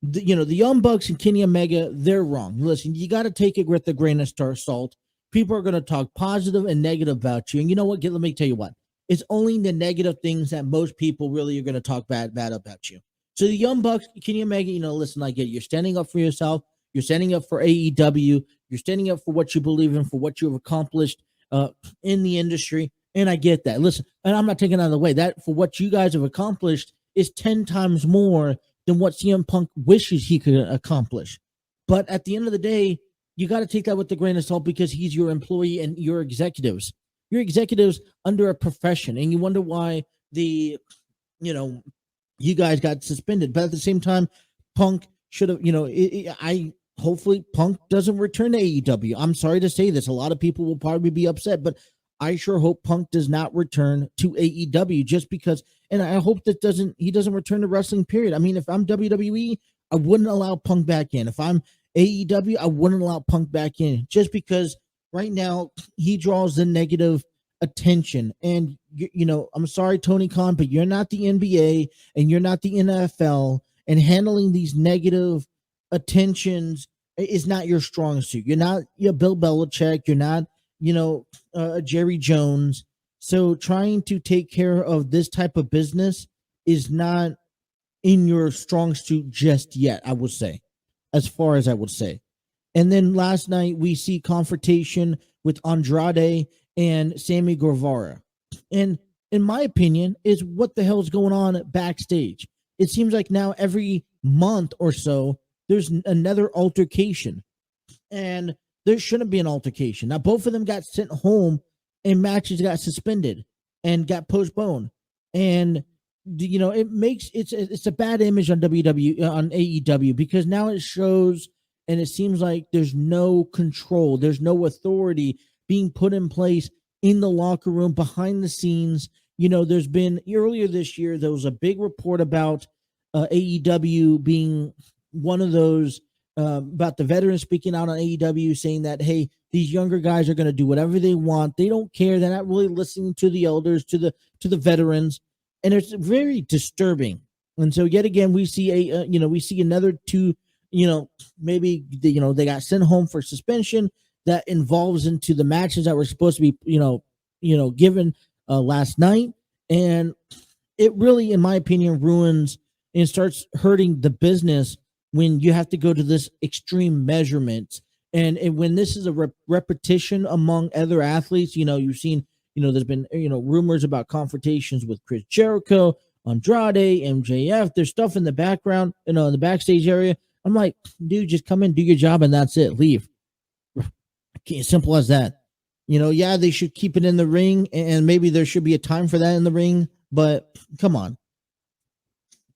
the Young Bucks and Kenny Omega, they're wrong. Listen, you got to take it with a grain of salt. People are going to talk positive and negative about you. And you know what? Let me tell you what. it's only the negative things that most people really are going to talk bad about you. So the Young Bucks, can you imagine, listen, I get it. You're standing up for yourself. You're standing up for AEW. You're standing up for what you believe in, for what you've accomplished in the industry. And I get that. Listen, and I'm not taking it out of the way. That for what you guys have accomplished is 10 times more than what CM Punk wishes he could accomplish. But at the end of the day, you got to take that with a grain of salt because he's your employee and your executives. You're executives under a profession, and you wonder why you guys got suspended. But at the same time, Punk should have, hopefully Punk doesn't return to AEW. I'm sorry to say this. A lot of people will probably be upset, but I sure hope Punk does not return to AEW just because, and I hope that he doesn't return to wrestling, period. I mean, if I'm WWE, I wouldn't allow Punk back in. If I'm AEW, I wouldn't allow Punk back in just because right now he draws the negative attention. And, I'm sorry, Tony Kahn, but you're not the NBA and you're not the NFL, and handling these negative attentions is not your strong suit. You're not Bill Belichick. You're not, Jerry Jones. So trying to take care of this type of business is not in your strong suit just yet, I would say, as far as I would say. And then last night we see confrontation with Andrade and Sammy Guevara. And in my opinion, is what the hell is going on backstage? It seems like now every month or so, there's another altercation. And there shouldn't be an altercation. Now, both of them got sent home and matches got suspended and got postponed. And, it's a bad image on on AEW because now it shows and it seems like there's no control. There's no authority being put in place in the locker room, behind the scenes. There's been earlier this year, there was a big report about AEW being one of those about the veterans speaking out on AEW saying that, hey, these younger guys are going to do whatever they want. They don't care. They're not really listening to the elders, to the veterans. And it's very disturbing. And so yet again, we see we see another two, maybe, they got sent home for suspension that involves into the matches that were supposed to be, given last night. And it really, in my opinion, ruins and starts hurting the business when you have to go to this extreme measurements. And when this is a repetition among other athletes, you've seen, there's been, rumors about confrontations with Chris Jericho, Andrade, MJF. There's stuff in the background, in the backstage area. I'm like, dude, just come in, do your job, and that's it. Leave. Simple as that. They should keep it in the ring, and maybe there should be a time for that in the ring, but come on.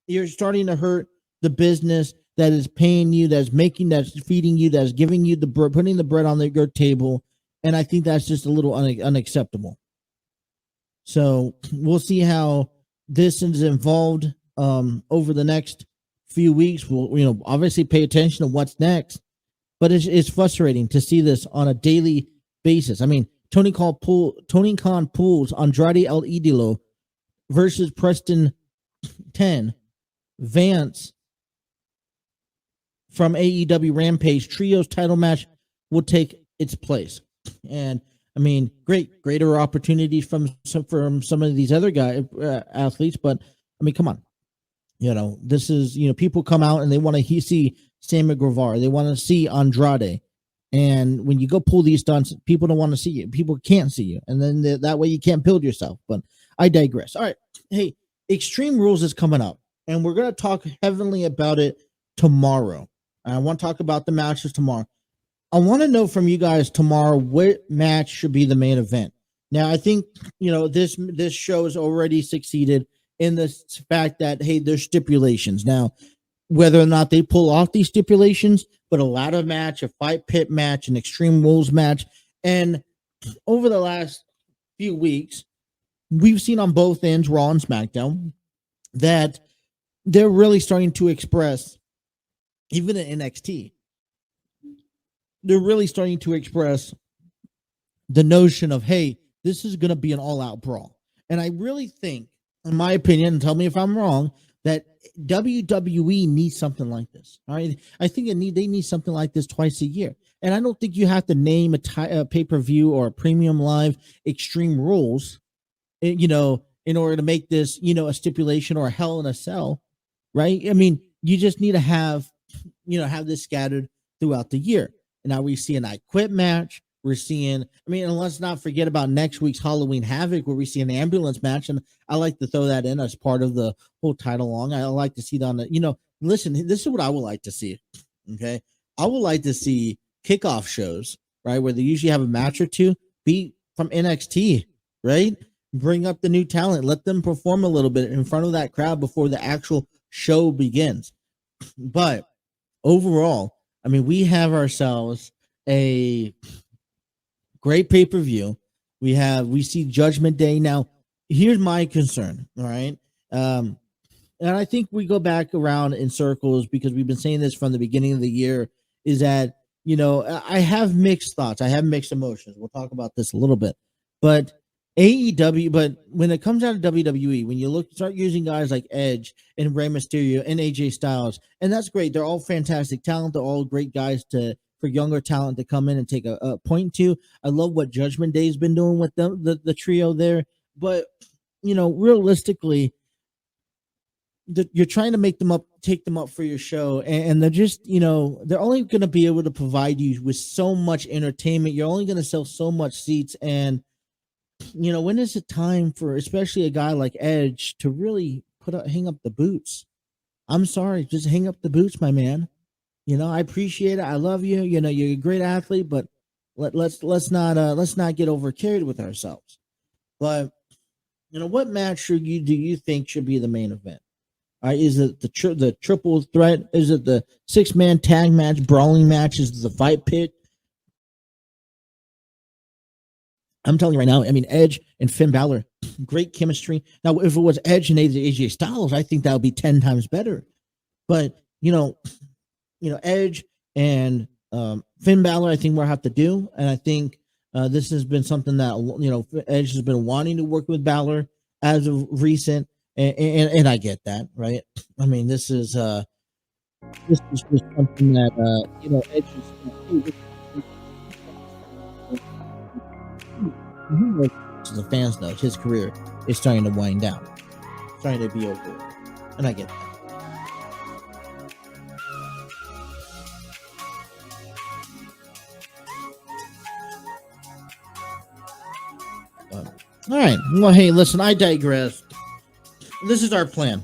You're starting to hurt the business that is paying you, that's feeding you, that's giving you putting the bread on your table. And I think that's just a little unacceptable. So we'll see how this is involved over the next few weeks. We'll, obviously pay attention to what's next, but it's frustrating to see this on a daily basis. I mean, Tony Kahn pulls Andrade El Idolo versus Preston 10 Vance from AEW Rampage. Trios title match will take its place. And I mean, greater opportunities from some of these other athletes, but I mean, come on. This is, people come out and they want to see Sammy Guevara. They want to see Andrade. And when you go pull these stunts, people don't want to see you. People can't see you. And then that way you can't build yourself. But I digress. All right. Hey, Extreme Rules is coming up, and we're going to talk heavily about it tomorrow. I want to talk about the matches tomorrow. I want to know from you guys tomorrow what match should be the main event. Now, I think, this show has already succeeded in the fact that, hey, there's stipulations. Now, whether or not they pull off these stipulations, but a ladder match, a fight pit match, an Extreme Rules match. And over the last few weeks, we've seen on both ends, Raw and SmackDown, that they're really starting to express, even in NXT, they're really starting to express the notion of, hey, this is going to be an all-out brawl. And I really think, in my opinion, and tell me if I'm wrong, that WWE needs something like this. All right, I think they need something like this twice a year. And I don't think you have to name a pay-per-view or a premium live Extreme Rules. in order to make this, a stipulation or a Hell in a Cell, right? I mean, you just need to have this scattered throughout the year. And now we see an I Quit match. We're seeing, and let's not forget about next week's Halloween Havoc, where we see an ambulance match. And I like to throw that in as part of the whole title long. I like to see that on the, listen, this is what I would like to see. Okay. I would like to see kickoff shows, right? Where they usually have a match or two, be from NXT, right? Bring up the new talent, let them perform a little bit in front of that crowd before the actual show begins. But overall, we have ourselves a great pay-per-view. We see Judgment Day. Now, here's my concern, all right? And I think we go back around in circles because we've been saying this from the beginning of the year, is that, I have mixed thoughts. I have mixed emotions. We'll talk about this a little bit. But AEW, but when it comes out of WWE, when you start using guys like Edge and Rey Mysterio and AJ Styles, and that's great. They're all fantastic talent. They're all great guys for younger talent to come in and take a point to. I love what Judgment Day's been doing with them, the trio there. But, realistically, you're trying to take them up for your show, and they're just, they're only going to be able to provide you with so much entertainment. You're only going to sell so much seats, and when is it time for, especially a guy like Edge, to really hang up the boots? I'm sorry, just hang up the boots, my man. I appreciate it. I love you. You're a great athlete, but let's not get over carried with ourselves. But what match do you think should be the main event? Is it the triple threat? Is it the 6-man tag match, brawling match? Is it the fight pit? I'm telling you right now, Edge and Finn Balor, great chemistry. Now, if it was Edge and AJ Styles, I think that would be 10 times better. But, Edge and Finn Balor, I think we'll have to do. And I think this has been something that, Edge has been wanting to work with Balor as of recent. And I get that, right? This is just something that, Edge is... the fans know his career is starting to wind down, starting to be over, and I get that. All right. Well, hey, listen, I digress. This is our plan.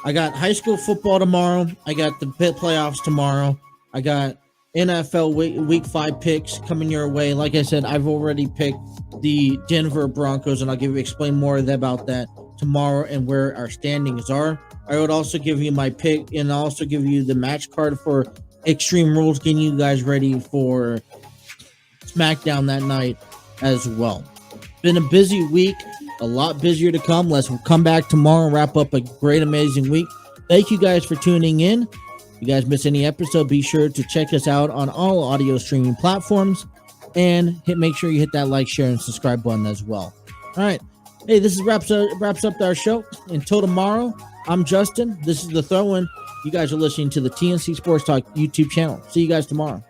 I got high school football tomorrow. I got the playoffs tomorrow. I got NFL week 5 picks coming your way. Like I said, I've already picked the Denver Broncos, and I'll explain more about that tomorrow and where our standings are. I would also give you my pick and also give you the match card for Extreme Rules, getting you guys ready for SmackDown that night as well. Been a busy week, a lot busier to come. Let's come back tomorrow and wrap up a great, amazing week. Thank you guys for tuning in. If you guys miss any episode, be sure to check us out on all audio streaming platforms, and make sure you hit that like, share, and subscribe button as well. All right. Hey, this wraps up our show. Until tomorrow, I'm Justin. This is The Throw-In. You guys are listening to the TNC Sports Talk YouTube channel. See you guys tomorrow.